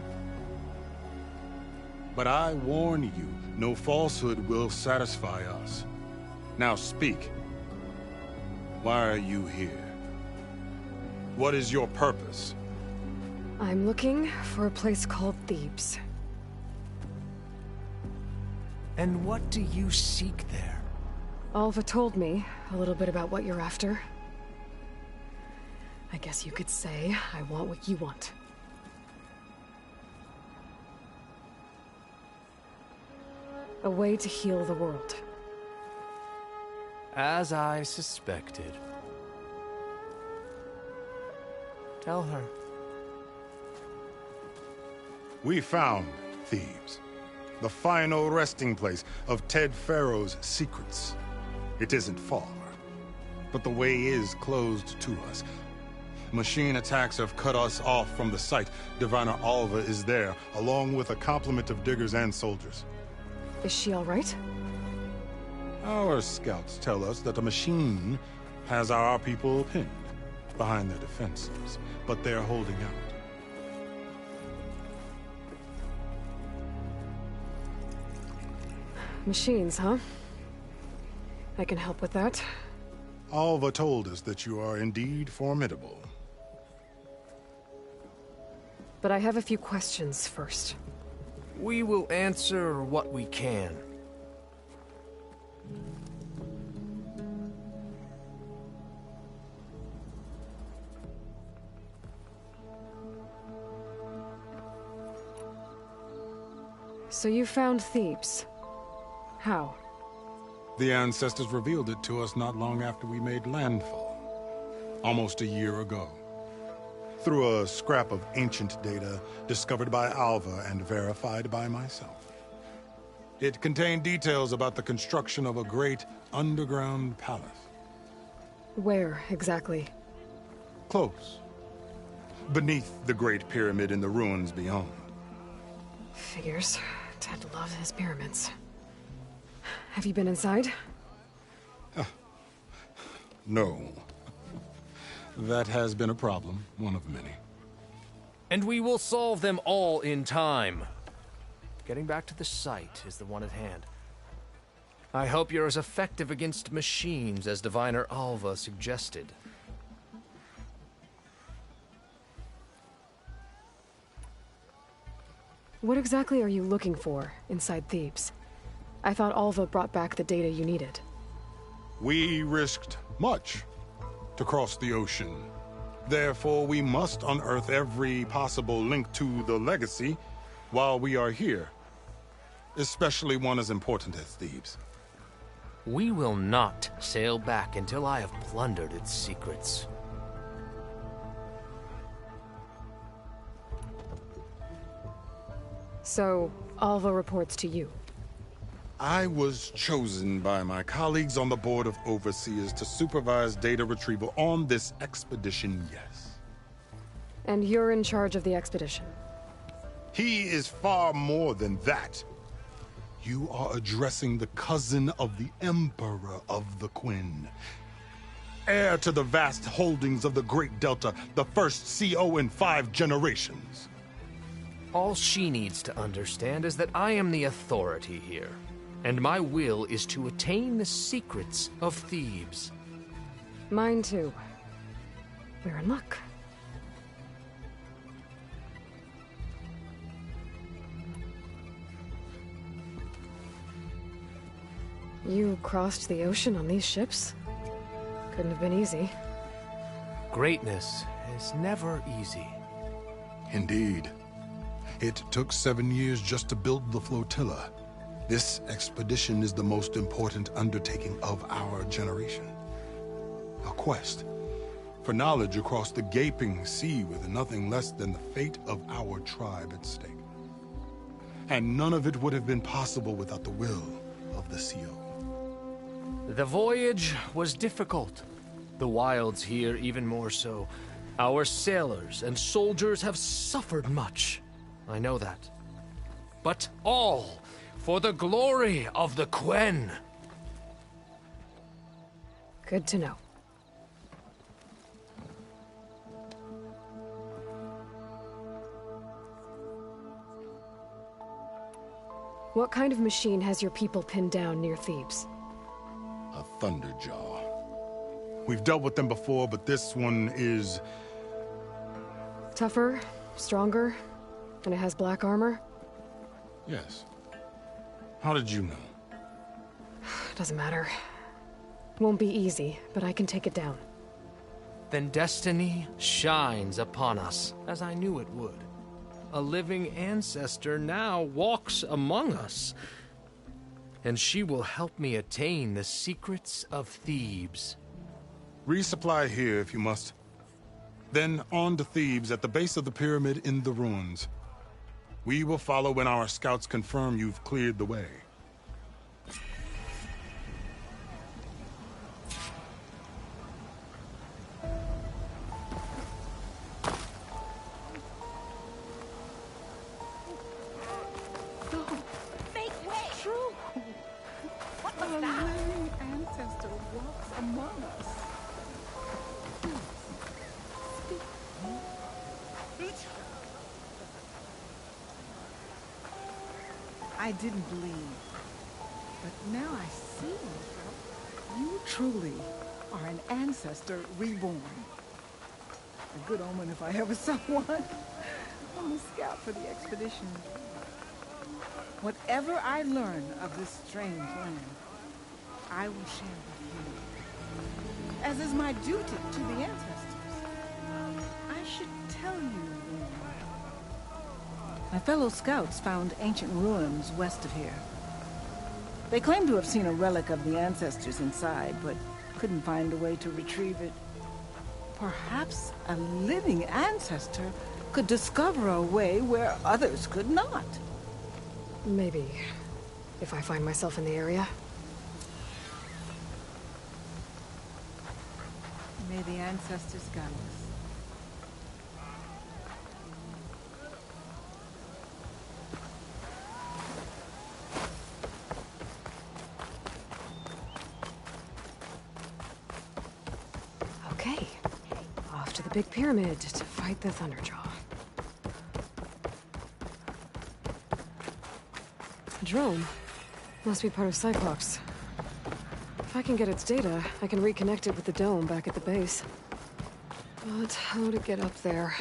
But I warn you, no falsehood will satisfy us. Now speak. Why are you here? What is your purpose? I'm looking for a place called Thebes. And what do you seek there? Alva told me a little bit about what you're after. I guess you could say I want what you want. A way to heal the world. As I suspected. Tell her. We found Thebes, the final resting place of Ted Pharaoh's secrets. It isn't far, but the way is closed to us. Machine attacks have cut us off from the site. Diviner Alva is there, along with a complement of diggers and soldiers. Is she all right? Our scouts tell us that a machine has our people pinned behind their defenses, but they're holding out. Machines, huh? I can help with that. Alva told us that you are indeed formidable. But I have a few questions first. We will answer what we can. So you found Thebes. How? The ancestors revealed it to us not long after we made landfall. Almost a year ago. Through a scrap of ancient data discovered by Alva and verified by myself. It contained details about the construction of a great underground palace. Where, exactly? Close. Beneath the Great Pyramid in the ruins beyond. Figures. Ted loves his pyramids. Have you been inside? No. That has been a problem, one of many. And we will solve them all in time. Getting back to the site is the one at hand. I hope you're as effective against machines as Diviner Alva suggested. What exactly are you looking for inside Thebes? I thought Alva brought back the data you needed. We risked much to cross the ocean. Therefore, we must unearth every possible link to the legacy while we are here. Especially one as important as Thebes. We will not sail back until I have plundered its secrets. So, Alva reports to you. I was chosen by my colleagues on the Board of Overseers to supervise data retrieval on this expedition, yes. And you're in charge of the expedition? He is far more than that. You are addressing the cousin of the Emperor of the Quinn. Heir to the vast holdings of the Great Delta, the first CO in 5 generations. All she needs to understand is that I am the authority here. and my will is to attain the secrets of Thebes. Mine too. We're in luck. You crossed the ocean on these ships? Couldn't have been easy. Greatness is never easy. Indeed. It took 7 years just to build the flotilla. This expedition is the most important undertaking of our generation. A quest for knowledge across the gaping sea with nothing less than the fate of our tribe at stake. And none of it would have been possible without the will of the CO. The voyage was difficult. The wilds here even more so. Our sailors and soldiers have suffered much. I know that. But all for the glory of the Quen. Good to know. What kind of machine has your people pinned down near Thebes? A Thunderjaw. We've dealt with them before, but this one is... Tougher, stronger, and it has black armor? Yes. How did you know? Doesn't matter. Won't be easy, but I can take it down. Then destiny shines upon us, as I knew it would. A living ancestor now walks among us, and she will help me attain the secrets of Thebes. Resupply here if you must. Then on to Thebes at the base of the pyramid in the ruins. We will follow when our scouts confirm you've cleared the way. I didn't believe, but now I see. You truly are an ancestor reborn. A good omen if I ever saw one. I'm a scout for the expedition. Whatever I learn of this strange land, I will share with you, as is my duty to the ancestors. I should tell you. My fellow scouts found ancient ruins west of here. They claim to have seen a relic of the ancestors inside, but couldn't find a way to retrieve it. Perhaps a living ancestor could discover a way where others could not. Maybe, if I find myself in the area. May the ancestors guide us. Okay, off to the big pyramid to fight the Thunderjaw. Drone. Must be part of Cyclops. If I can get its data, I can reconnect it with the dome back at the base. But how to get up there?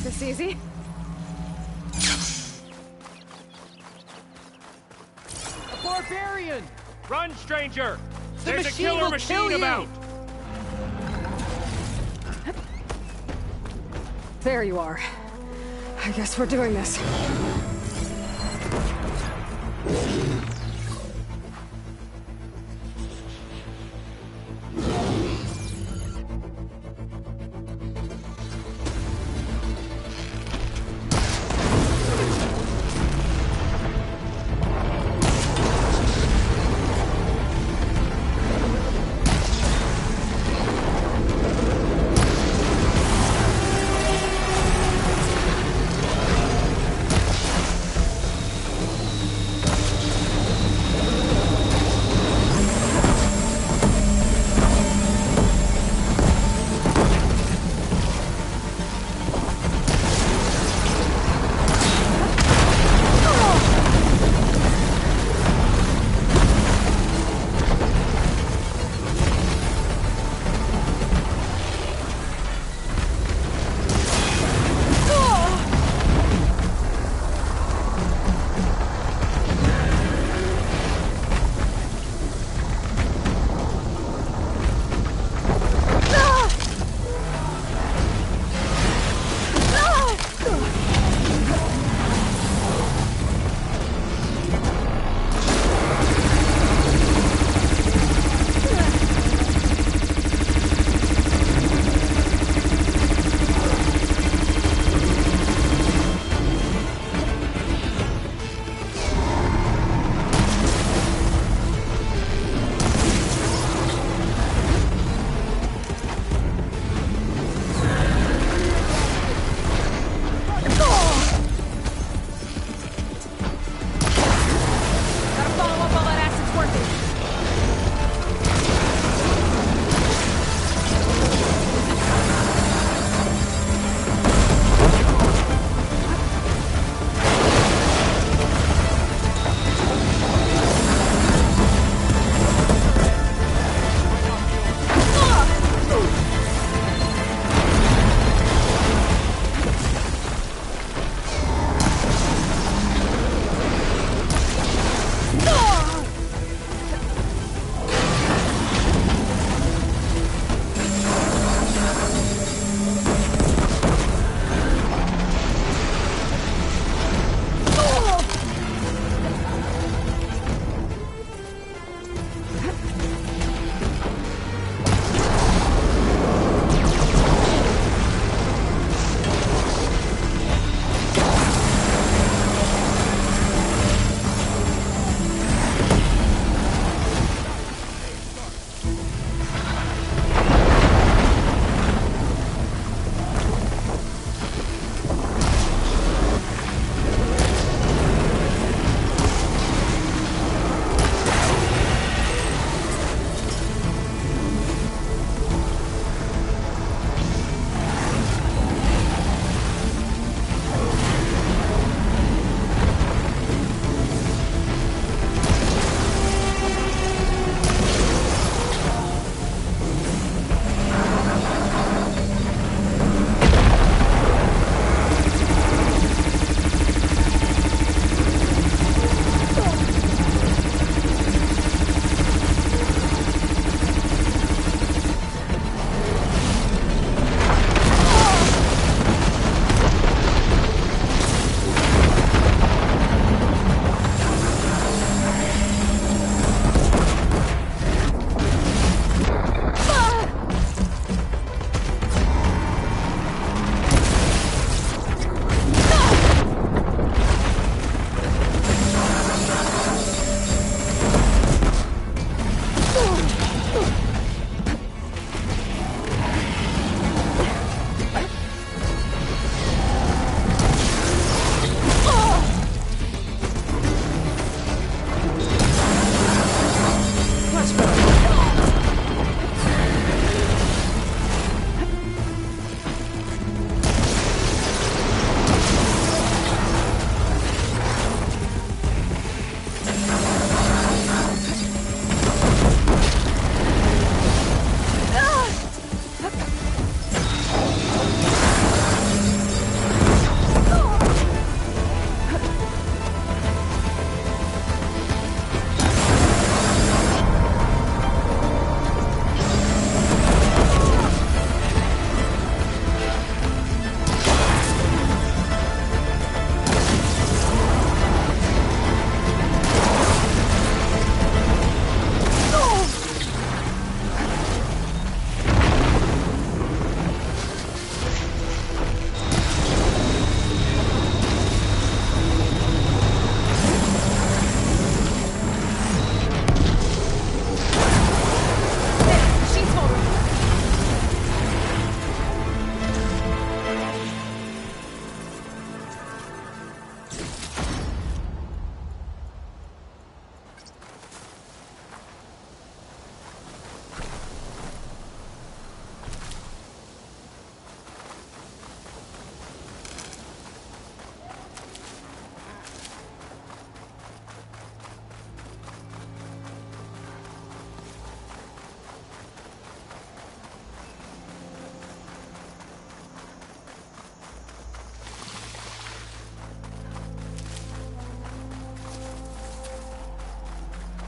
This easy? A barbarian! Run, stranger! The There's a machine killer will machine kill you! about! There you are. I guess we're doing this.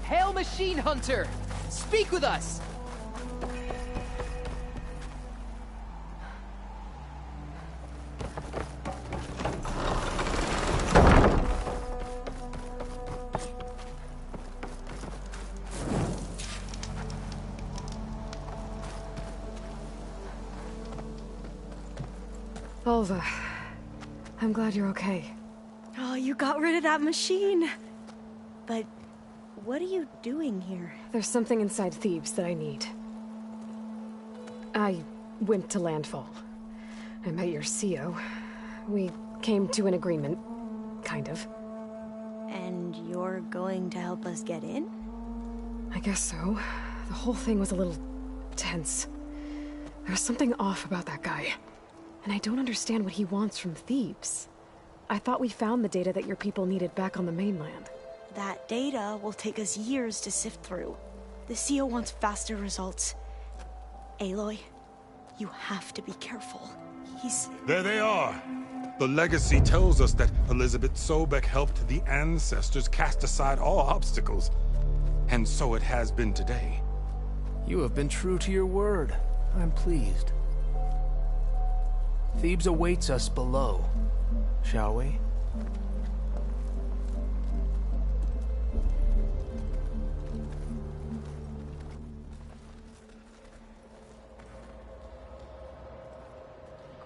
Hail, Machine Hunter! Speak with us! Volva, I'm glad you're okay. Oh, you got rid of that machine. But what are you doing here? There's something inside Thebes that I need. I went to landfall. I met your CO. We came to an agreement, kind of. And you're going to help us get in? I guess so. The whole thing was a little tense. There was something off about that guy. And I don't understand what he wants from Thebes. I thought we found the data that your people needed back on the mainland. That data will take us years to sift through. The CO wants faster results. Aloy, you have to be careful. There they are! The legacy tells us that Elizabeth Sobek helped the ancestors cast aside all obstacles. And so it has been today. You have been true to your word. I'm pleased. Thebes awaits us below, shall we?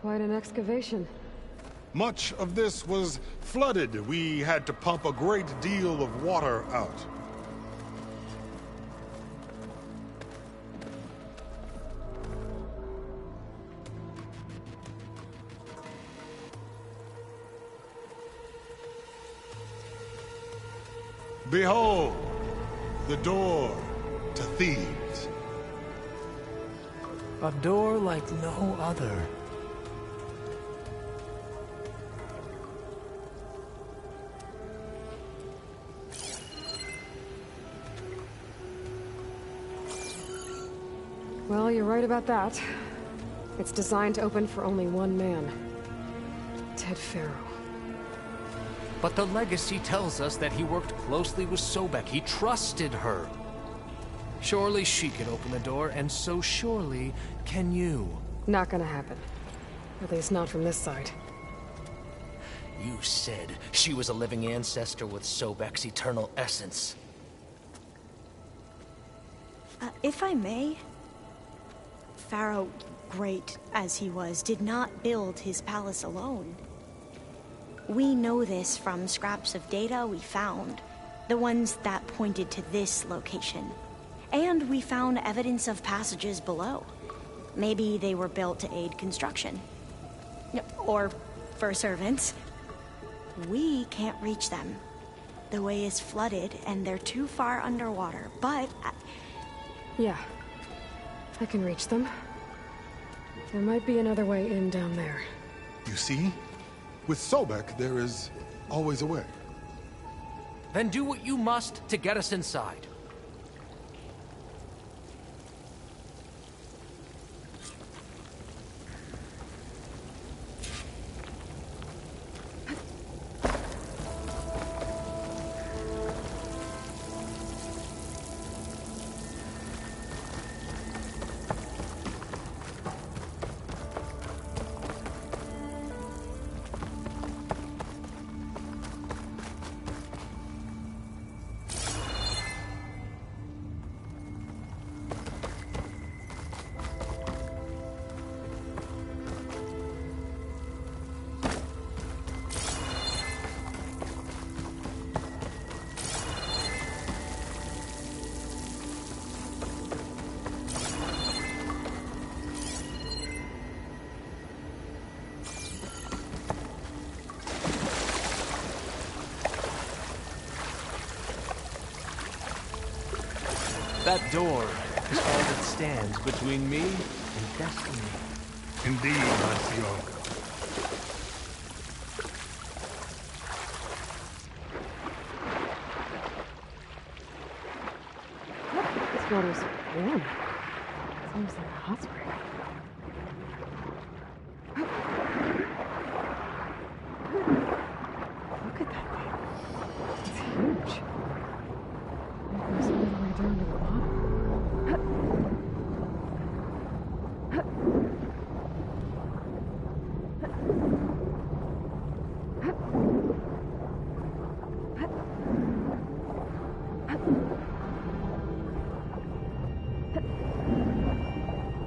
Quite an excavation. Much of this was flooded. We had to pump a great deal of water out. Behold, the door to Thebes. A door like no other. Well, you're right about that. It's designed to open for only one man. Ted Faro. But the legacy tells us that he worked closely with Sobek. He trusted her. Surely she can open the door, and so surely can you. Not gonna happen. At least not from this side. You said she was a living ancestor with Sobek's eternal essence. If I may, Pharaoh, great as he was, did not build his palace alone. We know this from scraps of data we found, the ones that pointed to this location. And we found evidence of passages below. Maybe they were built to aid construction. Or for servants. We can't reach them. The way is flooded and they're too far underwater, but... Yeah. I can reach them. There might be another way in down there. You see? With Sobek, there is always a way. Then do what you must to get us inside. That door is all that stands between me and destiny. Indeed, Monsieur. This water's warm. Seems like a hot spring. Look at that thing. It's huge. There's get down to the bottom.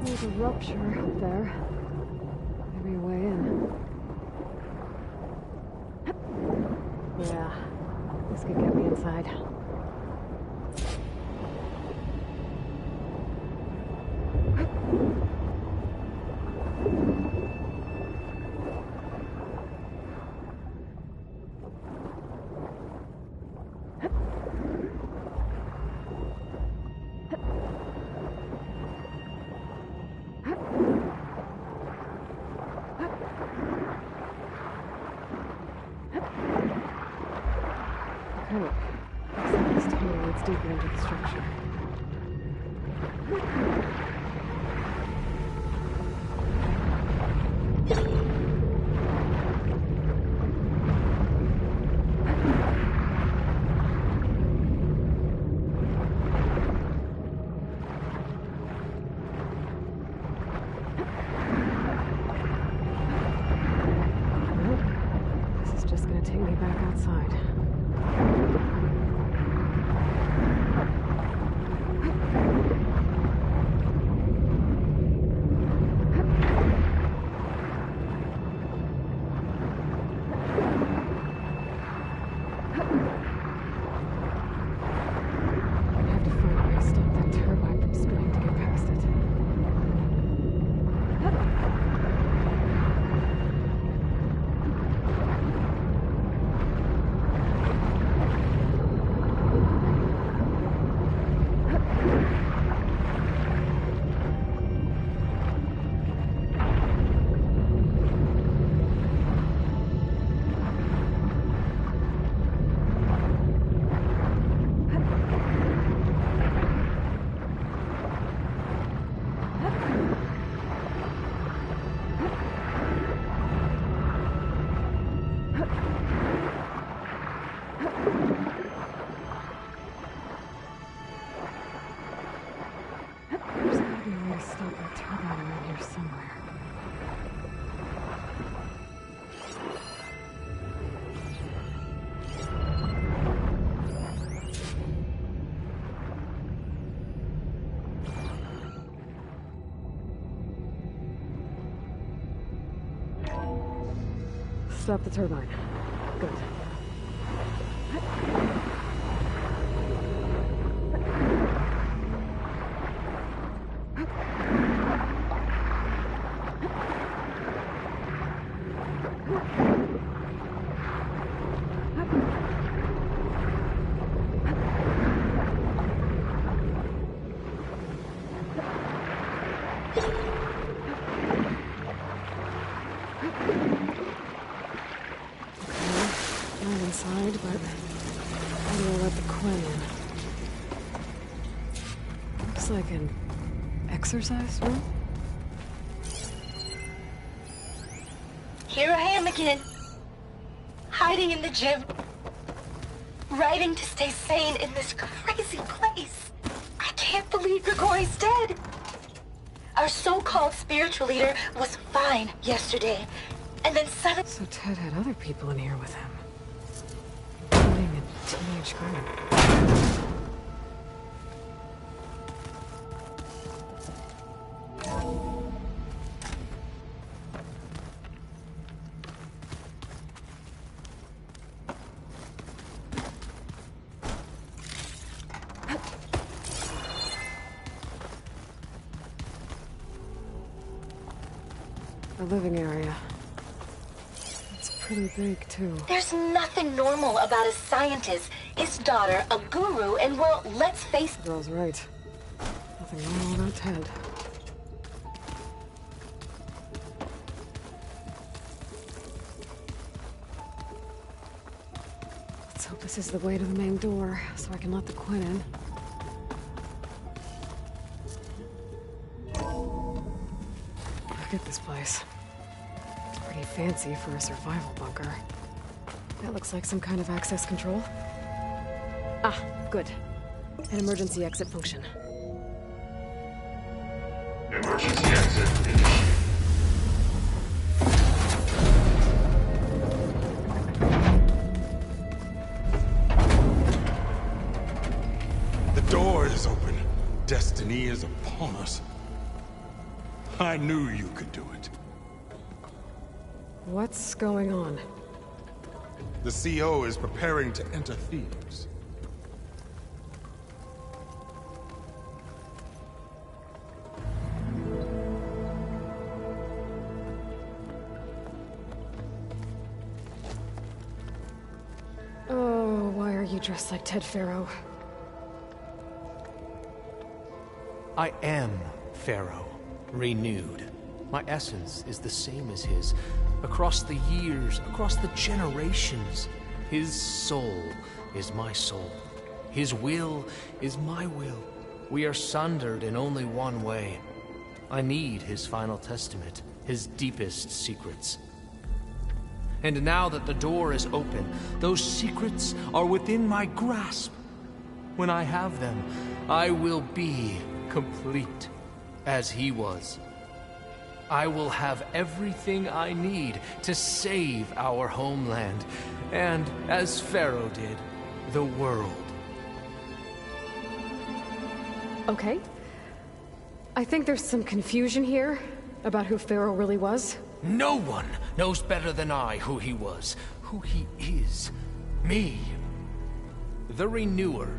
There's a rupture up there. Maybe a way in. Yeah, this could get me inside. This tunnel leads deeper into the structure. This is just gonna take me back outside. Stop the turbine. Good. Inside, but how do I let the Quinn in? Looks like an exercise room. Here I am again, hiding in the gym, writing to stay sane in this crazy place. I can't believe Grigori's dead. Our so-called spiritual leader was fine yesterday, and then suddenly... So Ted had other people in here with him. Teenage girl. The living area. Pretty big, too. There's nothing normal about a scientist, his daughter, a guru, and well, let's face... The girl's right. Nothing normal about Ted. Let's hope this is the way to the main door, so I can let the Quinn in. Look at this place. Pretty fancy for a survival bunker. That looks like some kind of access control. Ah, good. An emergency exit function. Emergency exit initiated. The door is open. Destiny is upon us. I knew you could do it. What's going on? The CO is preparing to enter Thebes. Oh, why are you dressed like Ted Pharaoh? I am Pharaoh, renewed. My essence is the same as his. Across the years, across the generations. His soul is my soul. His will is my will. We are sundered in only one way. I need his final testament, his deepest secrets. And now that the door is open, those secrets are within my grasp. When I have them, I will be complete, as he was. I will have everything I need to save our homeland, and, as Pharaoh did, the world. Okay. I think there's some confusion here about who Pharaoh really was. No one knows better than I who he was, who he is. Me. The Renewer,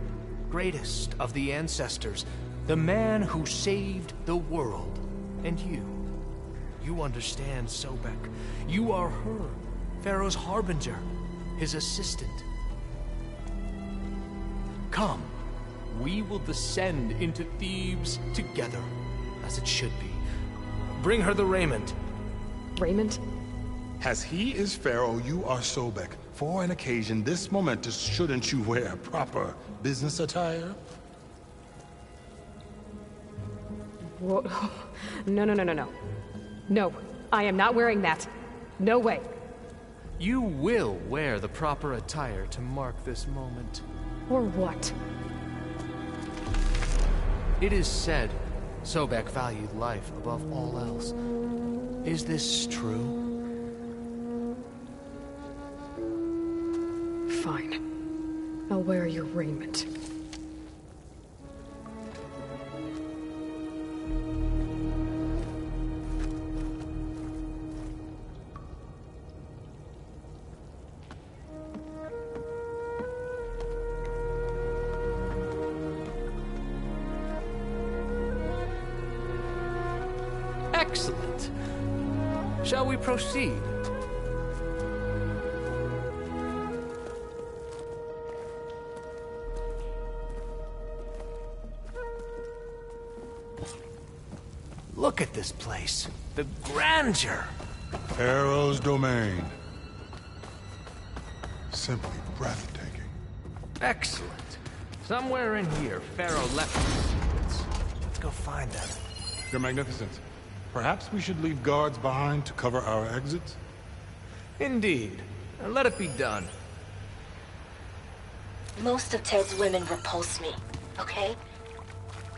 greatest of the ancestors, the man who saved the world. And you. You understand, Sobek. You are her, Pharaoh's harbinger, his assistant. Come, we will descend into Thebes together, as it should be. Bring her the raiment. Raiment? As he is Pharaoh, you are Sobek. For an occasion this momentous, shouldn't you wear proper business attire? Whoa. No. No, I am not wearing that. No way. You will wear the proper attire to mark this moment. Or what? It is said Sobek valued life above all else. Is this true? Fine. I'll wear your raiment. Excellent. Shall we proceed? Look at this place. The grandeur. Pharaoh's domain. Simply breathtaking. Excellent. Somewhere in here, Pharaoh left his secrets. Let's go find them. Your Magnificence, perhaps we should leave guards behind to cover our exits? Indeed. Let it be done. Most of Ted's women repulse me, okay?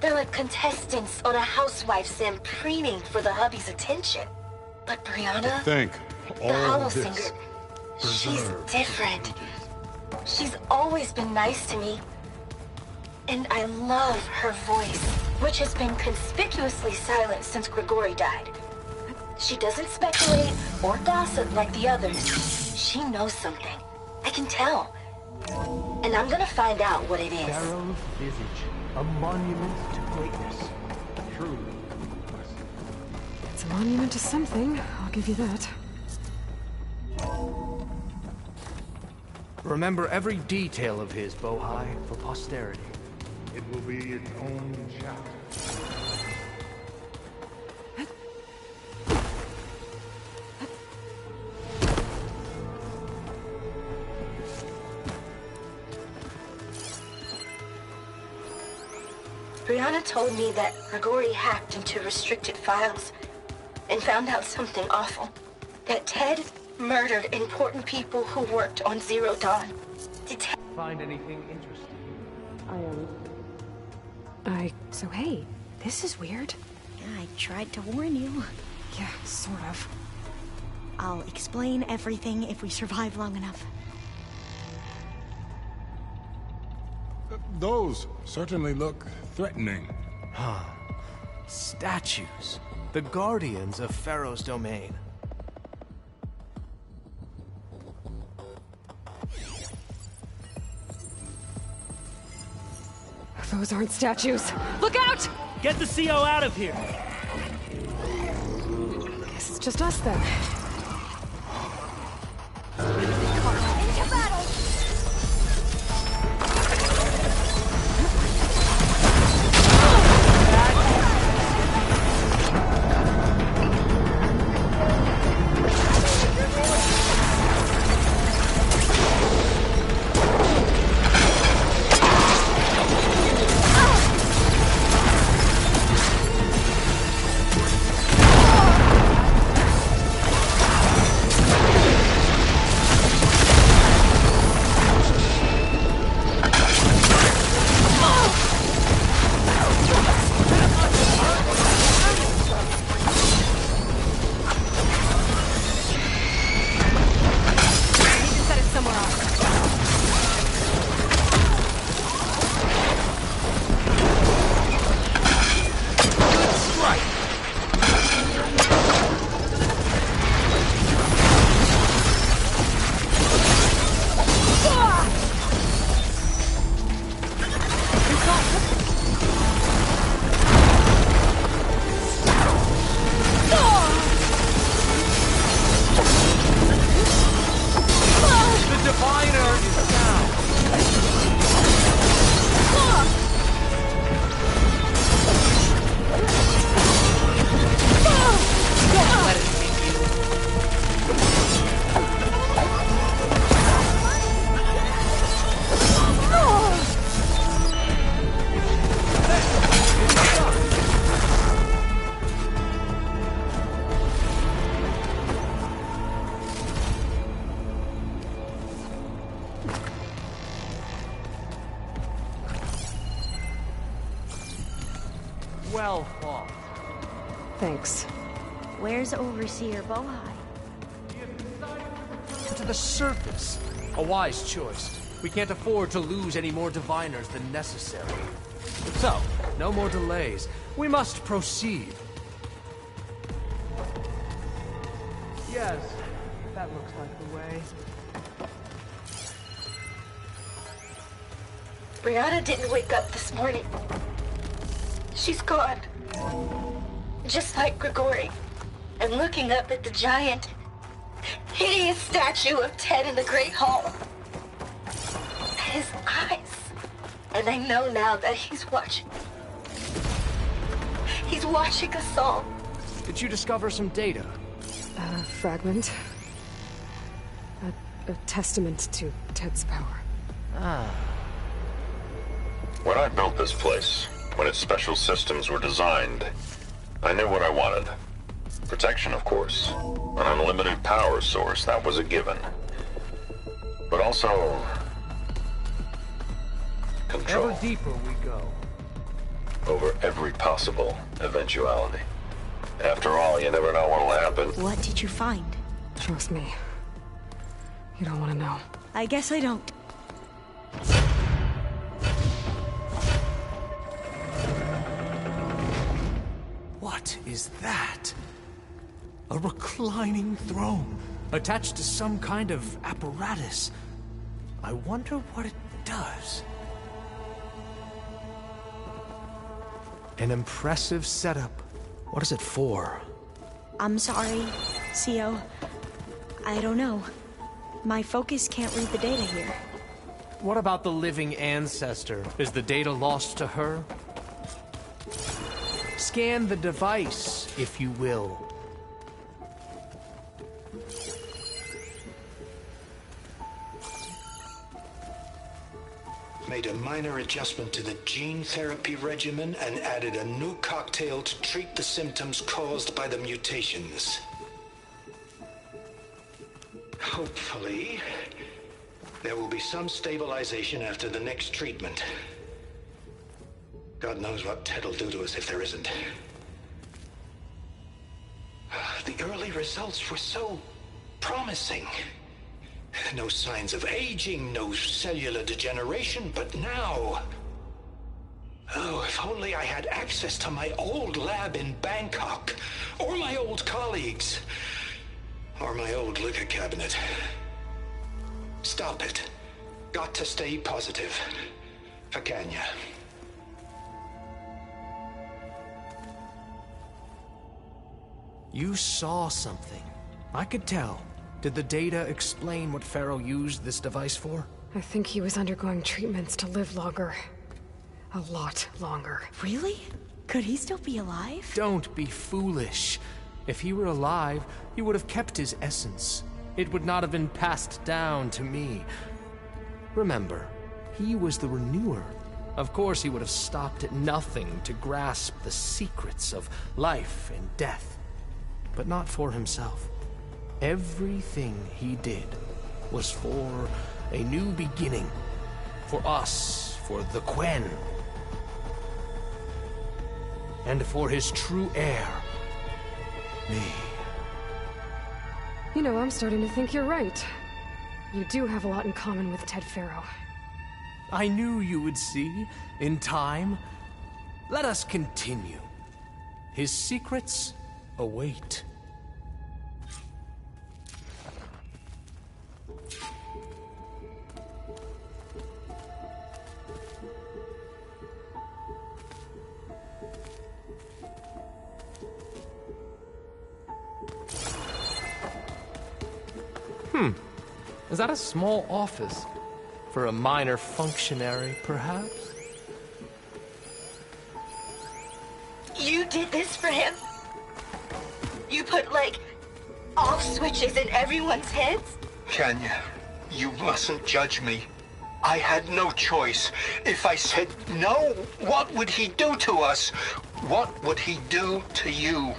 They're like contestants on a housewife sim preening for the hubby's attention. But Brianna, Think, the all hollow this singer, she's preserved. different. She's always been nice to me. And I love her voice, which has been conspicuously silent since Grigori died. She doesn't speculate or gossip like the others. She knows something. I can tell. And I'm gonna find out what it is. Pharaoh's visage, a monument to greatness. Truly. It's a monument to something, I'll give you that. Remember every detail of his, Bohai, for posterity. It will be its own chapter. Brianna told me that Grigori hacked into restricted files and found out something awful. That Ted murdered important people who worked on Zero Dawn. Did Ted find anything interesting? I am So hey, this is weird. I tried to warn you. Yeah, sort of. I'll explain everything if we survive long enough. Those certainly look threatening. Huh. Statues. The guardians of Pharaoh's domain. Those aren't statues. Look out! Get the CO out of here! Guess it's just us then. Into battle! Well fought. Thanks. Where's Overseer Bohai? To the surface. A wise choice. We can't afford to lose any more diviners than necessary. So, no more delays. We must proceed. Yes, that looks like the way. Brianna didn't wake up this morning. She's gone. Just like Grigori. And looking up at the giant, hideous statue of Ted in the Great Hall. His eyes. And I know now that he's watching. He's watching us all. Did you discover some data? A fragment. A testament to Ted's power. Ah. When I built this place, when its special systems were designed, I knew what I wanted. Protection, of course. An unlimited power source, that was a given. But also... control. Ever deeper we go. Over every possible eventuality. After all, you never know what'll happen. What did you find? Trust me. You don't want to know. I guess I don't. What is that? A reclining throne, attached to some kind of apparatus. I wonder what it does. An impressive setup. What is it for? I'm sorry, CO. I don't know. My focus can't read the data here. What about the living ancestor? Is the data lost to her? Scan the device, if you will. Made a minor adjustment to the gene therapy regimen and added a new cocktail to treat the symptoms caused by the mutations. Hopefully, there will be some stabilization after the next treatment. God knows what Ted'll do to us if there isn't. The early results were so promising. No signs of aging, no cellular degeneration, but now... Oh, if only I had access to my old lab in Bangkok, or my old colleagues, or my old liquor cabinet. Stop it. Got to stay positive. For Kenya. You saw something. I could tell. Did the data explain what Pharaoh used this device for? I think he was undergoing treatments to live longer. A lot longer. Really? Could he still be alive? Don't be foolish. If he were alive, he would have kept his essence. It would not have been passed down to me. Remember, he was the renewer. Of course he would have stopped at nothing to grasp the secrets of life and death. But not for himself. Everything he did was for a new beginning. For us, for the Quen. And for his true heir, me. You know, I'm starting to think you're right. You do have a lot in common with Ted Pharaoh. I knew you would see, in time. Let us continue. His secrets await. Is that a small office? For a minor functionary, perhaps? You did this for him? You put, like, off switches in everyone's heads? Kenya, you mustn't judge me. I had no choice. If I said no, what would he do to us? What would he do to you?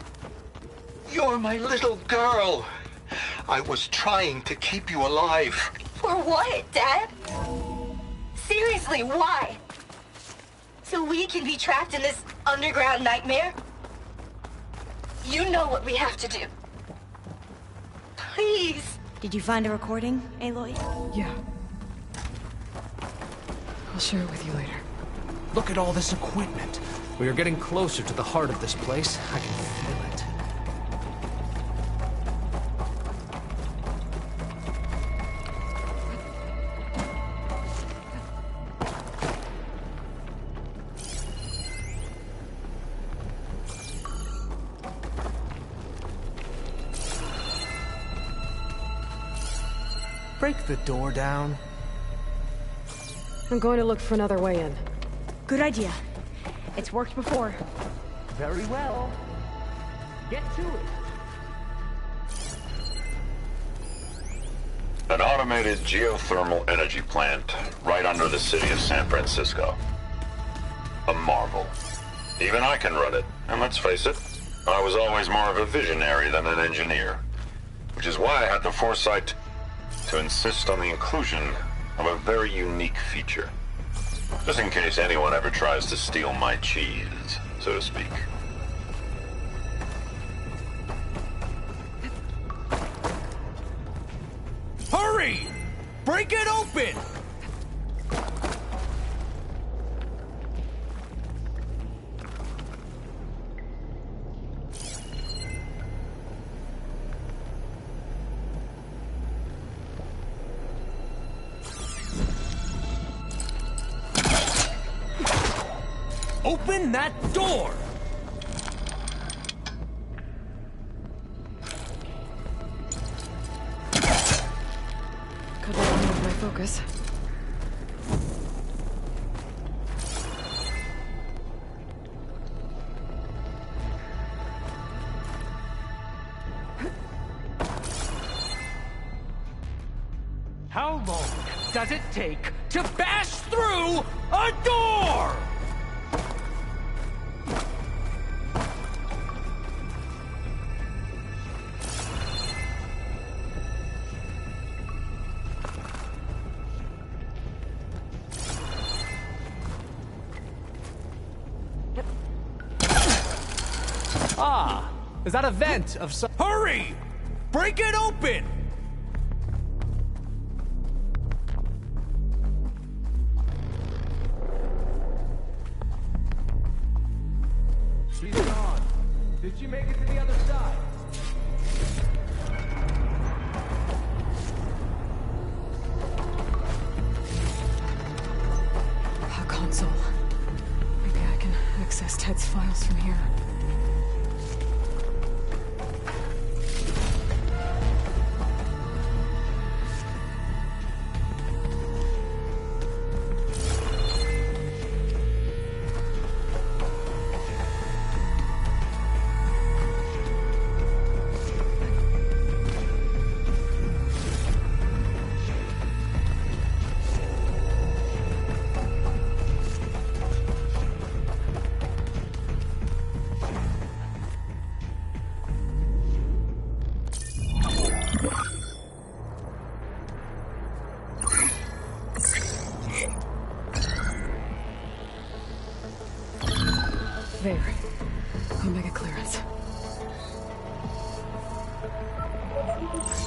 You're my little girl. I was trying to keep you alive. For what, Dad? Seriously, why? So we can be trapped in this underground nightmare? You know what we have to do. Please. Did you find a recording, Aloy? Yeah. I'll share it with you later. Look at all this equipment. We are getting closer to the heart of this place. I can feel it. Break the door down. I'm going to look for another way in. Good idea. It's worked before. Very well. Get to it. An automated geothermal energy plant right under the city of San Francisco. A marvel. Even I can run it, and let's face it, I was always more of a visionary than an engineer. Which is why I had the foresight to insist on the inclusion of a very unique feature. Just in case anyone ever tries to steal my cheese, so to speak. Hurry! Break it open! Open that door! Could have moved my focus. How long does it take to bash through a door? Ah, is that a vent of some... Hurry! Break it open! She's gone. Did she make it to the other side? A console. Maybe I can access Ted's files from here. There. Omega clearance.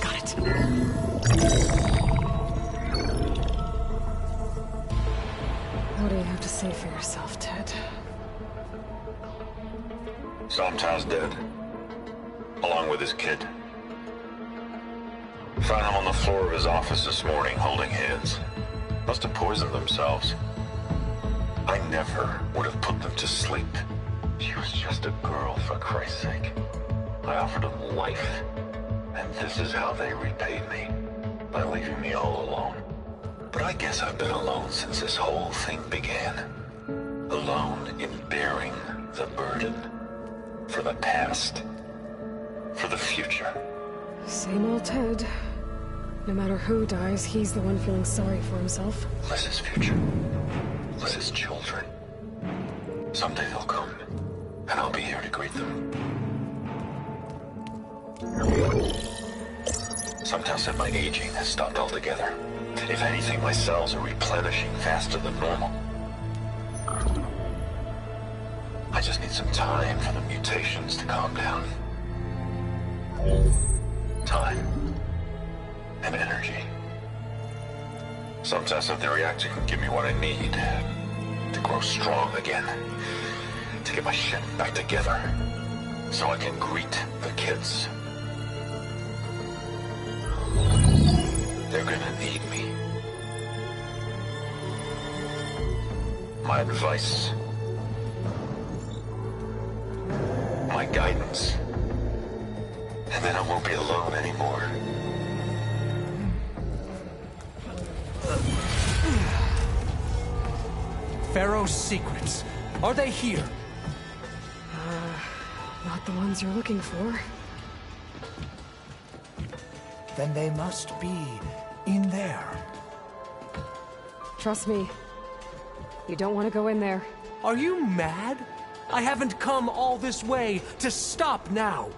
Got it. What do you have to say for yourself, Ted? Somtow's dead. Along with his kid. Found him on the floor of his office this morning, holding hands. Must have poisoned themselves. I never would have put them to sleep. She was just a girl, for Christ's sake. I offered them life. And this is how they repaid me. By leaving me all alone. But I guess I've been alone since this whole thing began. Alone in bearing the burden. For the past. For the future. Same old Ted. No matter who dies, he's the one feeling sorry for himself. Liz's future. Liz's children. Someday they'll come. And I'll be here to greet them. Somtow said my aging has stopped altogether. If anything, my cells are replenishing faster than normal. I just need some time for the mutations to calm down. Time. And energy. Somtow said the reactor can give me what I need to grow strong again. To get my shit back together. So I can greet the kids. They're gonna need me. My advice. My guidance. And then I won't be alone anymore. Pharaoh's secrets. Are they here? Not the ones you're looking for. Then they must be in there. Trust me. You don't want to go in there. Are you mad? I haven't come all this way to stop now.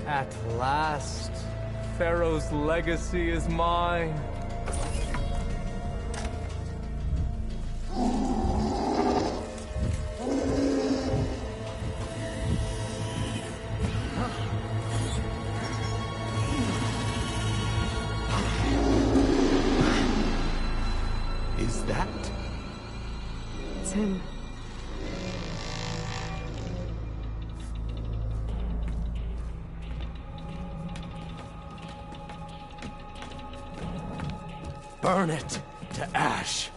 At last, Pharaoh's legacy is mine. Is that? It's him. Burn it to ash.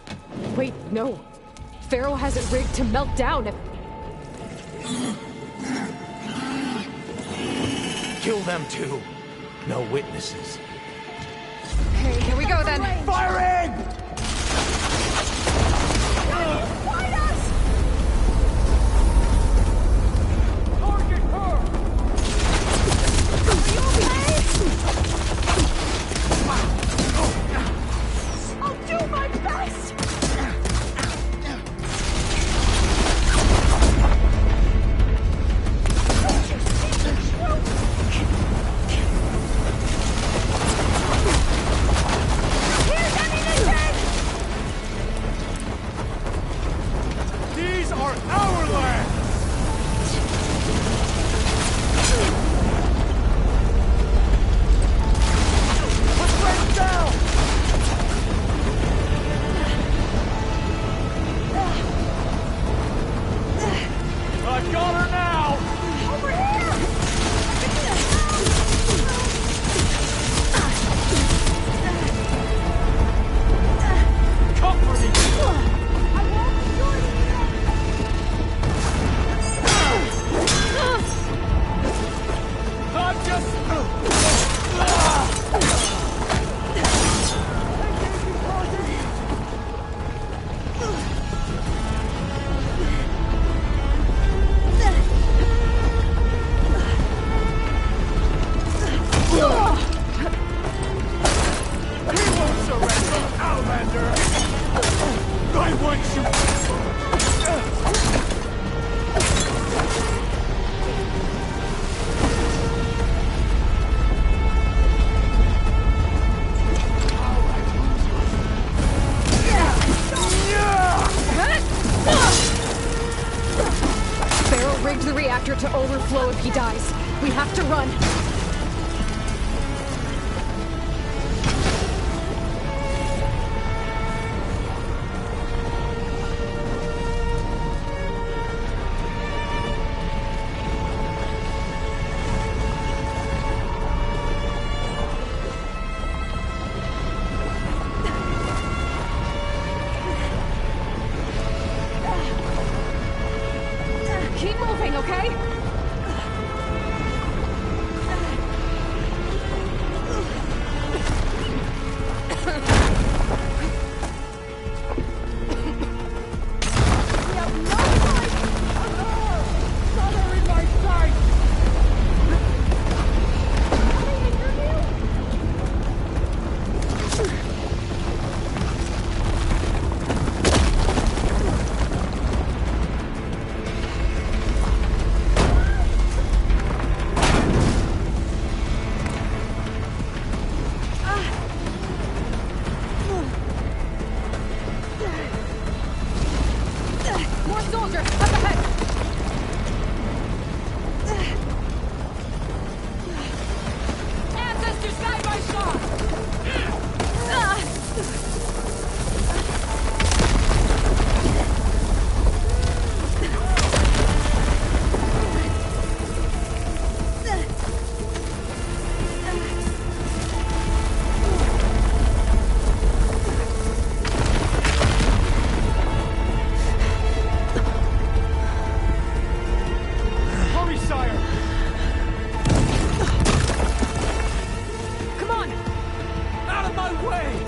Wait, no. Pharaoh has it rigged to melt down if... Kill them too. No witnesses. Okay, here we go then. Firing! Fight us! Target her! Are you okay? I'll do my best! are our land! Let's break down! I've got her now! Over here! Come for me! I won't join you! I'm just... I want Barrel rigged the reactor to overflow if he dies. We have to run. Keep moving, okay? More soldiers! Up ahead! Ancestor side by shot! Hurry, sire! Come on! Out of my way!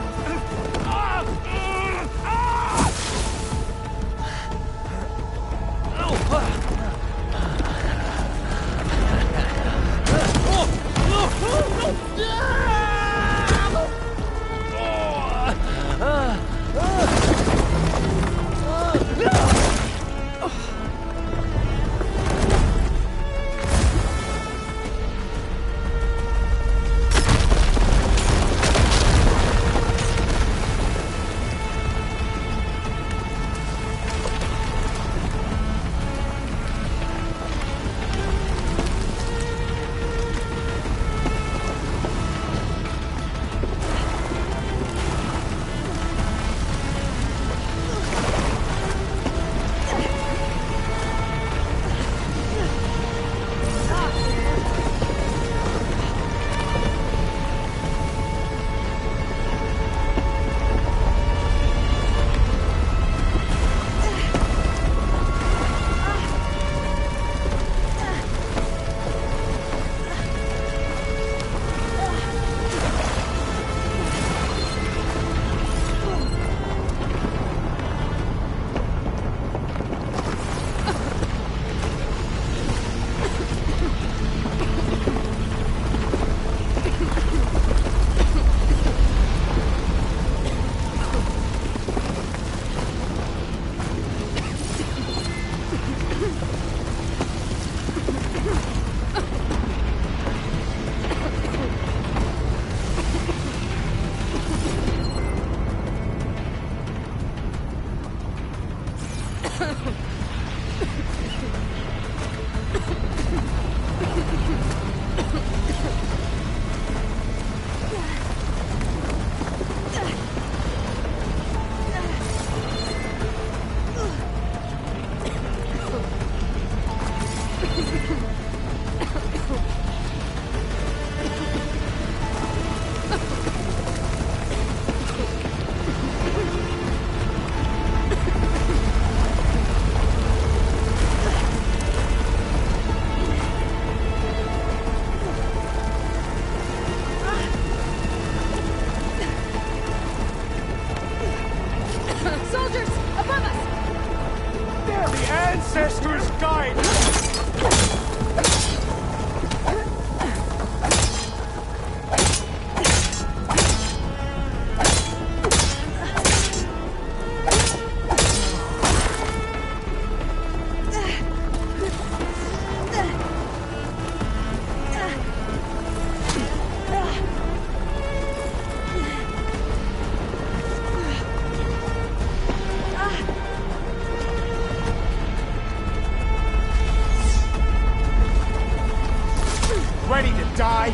Ready to die?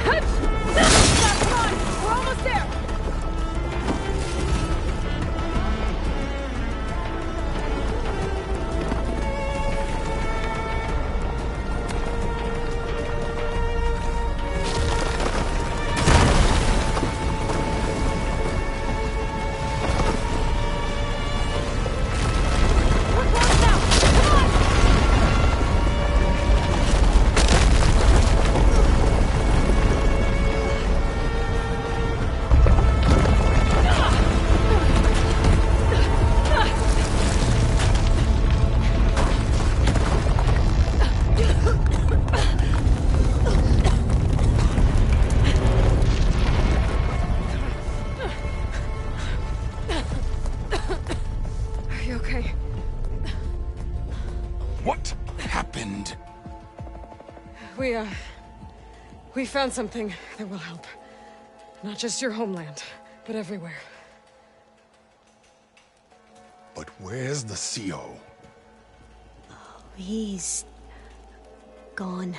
Come on! We're almost there! We found something that will help. Not just your homeland, but everywhere. But where's the CO? He's gone.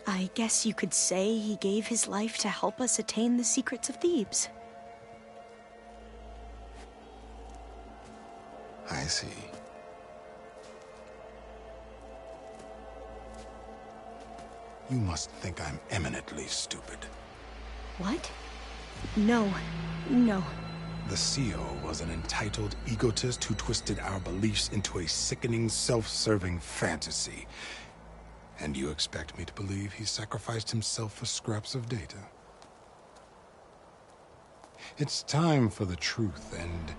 I guess you could say he gave his life to help us attain the secrets of Thebes. I see. You must think I'm eminently stupid. What? No. No. The CO was an entitled egotist who twisted our beliefs into a sickening, self-serving fantasy. And you expect me to believe he sacrificed himself for scraps of data? It's time for the truth, and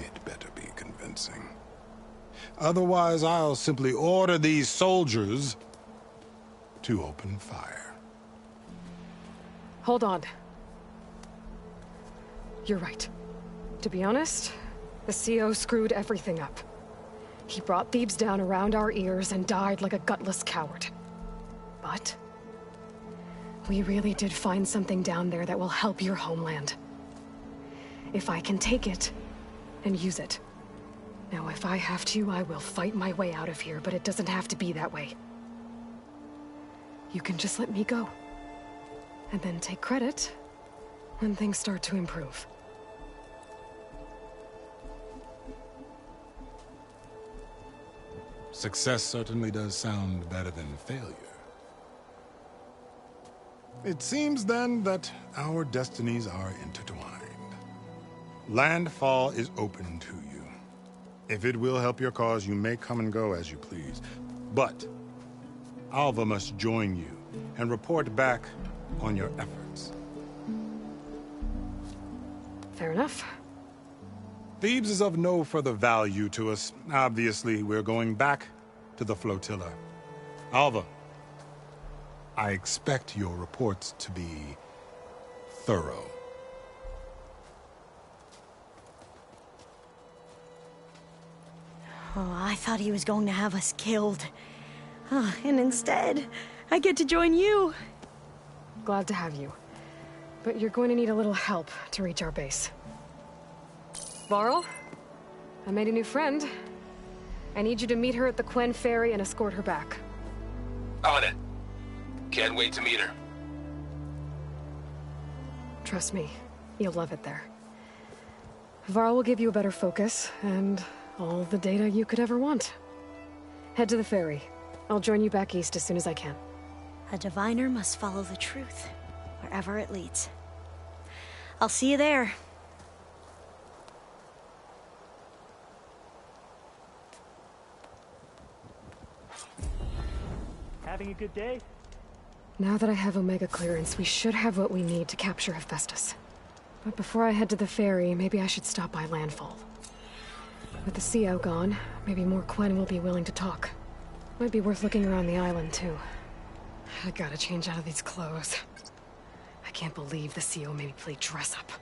it better be convincing. Otherwise, I'll simply order these soldiers to open fire. Hold on. You're right. To be honest, the CO screwed everything up. He brought Thebes down around our ears and died like a gutless coward. But we really did find something down there that will help your homeland. If I can take it and use it. Now, if I have to, I will fight my way out of here, but it doesn't have to be that way. You can just let me go. And then take credit when things start to improve. Success certainly does sound better than failure. It seems then that our destinies are intertwined. Landfall is open to you. If it will help your cause, you may come and go as you please. But Alva must join you and report back on your efforts. Fair enough. Thebes is of no further value to us. Obviously, we're going back to the flotilla. Alva, I expect your reports to be thorough. Oh, I thought he was going to have us killed. And instead, I get to join you. Glad to have you. But you're going to need a little help to reach our base. Varl, I made a new friend. I need you to meet her at the Quen Ferry and escort her back. On it. Can't wait to meet her. Trust me, you'll love it there. Varl will give you a better focus, and all the data you could ever want. Head to the ferry. I'll join you back east as soon as I can. A diviner must follow the truth, wherever it leads. I'll see you there. Having a good day? Now that I have Omega clearance, we should have what we need to capture Hephaestus. But before I head to the ferry, maybe I should stop by Landfall. With the CO gone, maybe more Quen will be willing to talk. Might be worth looking around the island, too. I gotta change out of these clothes. I can't believe the CO made me play dress up.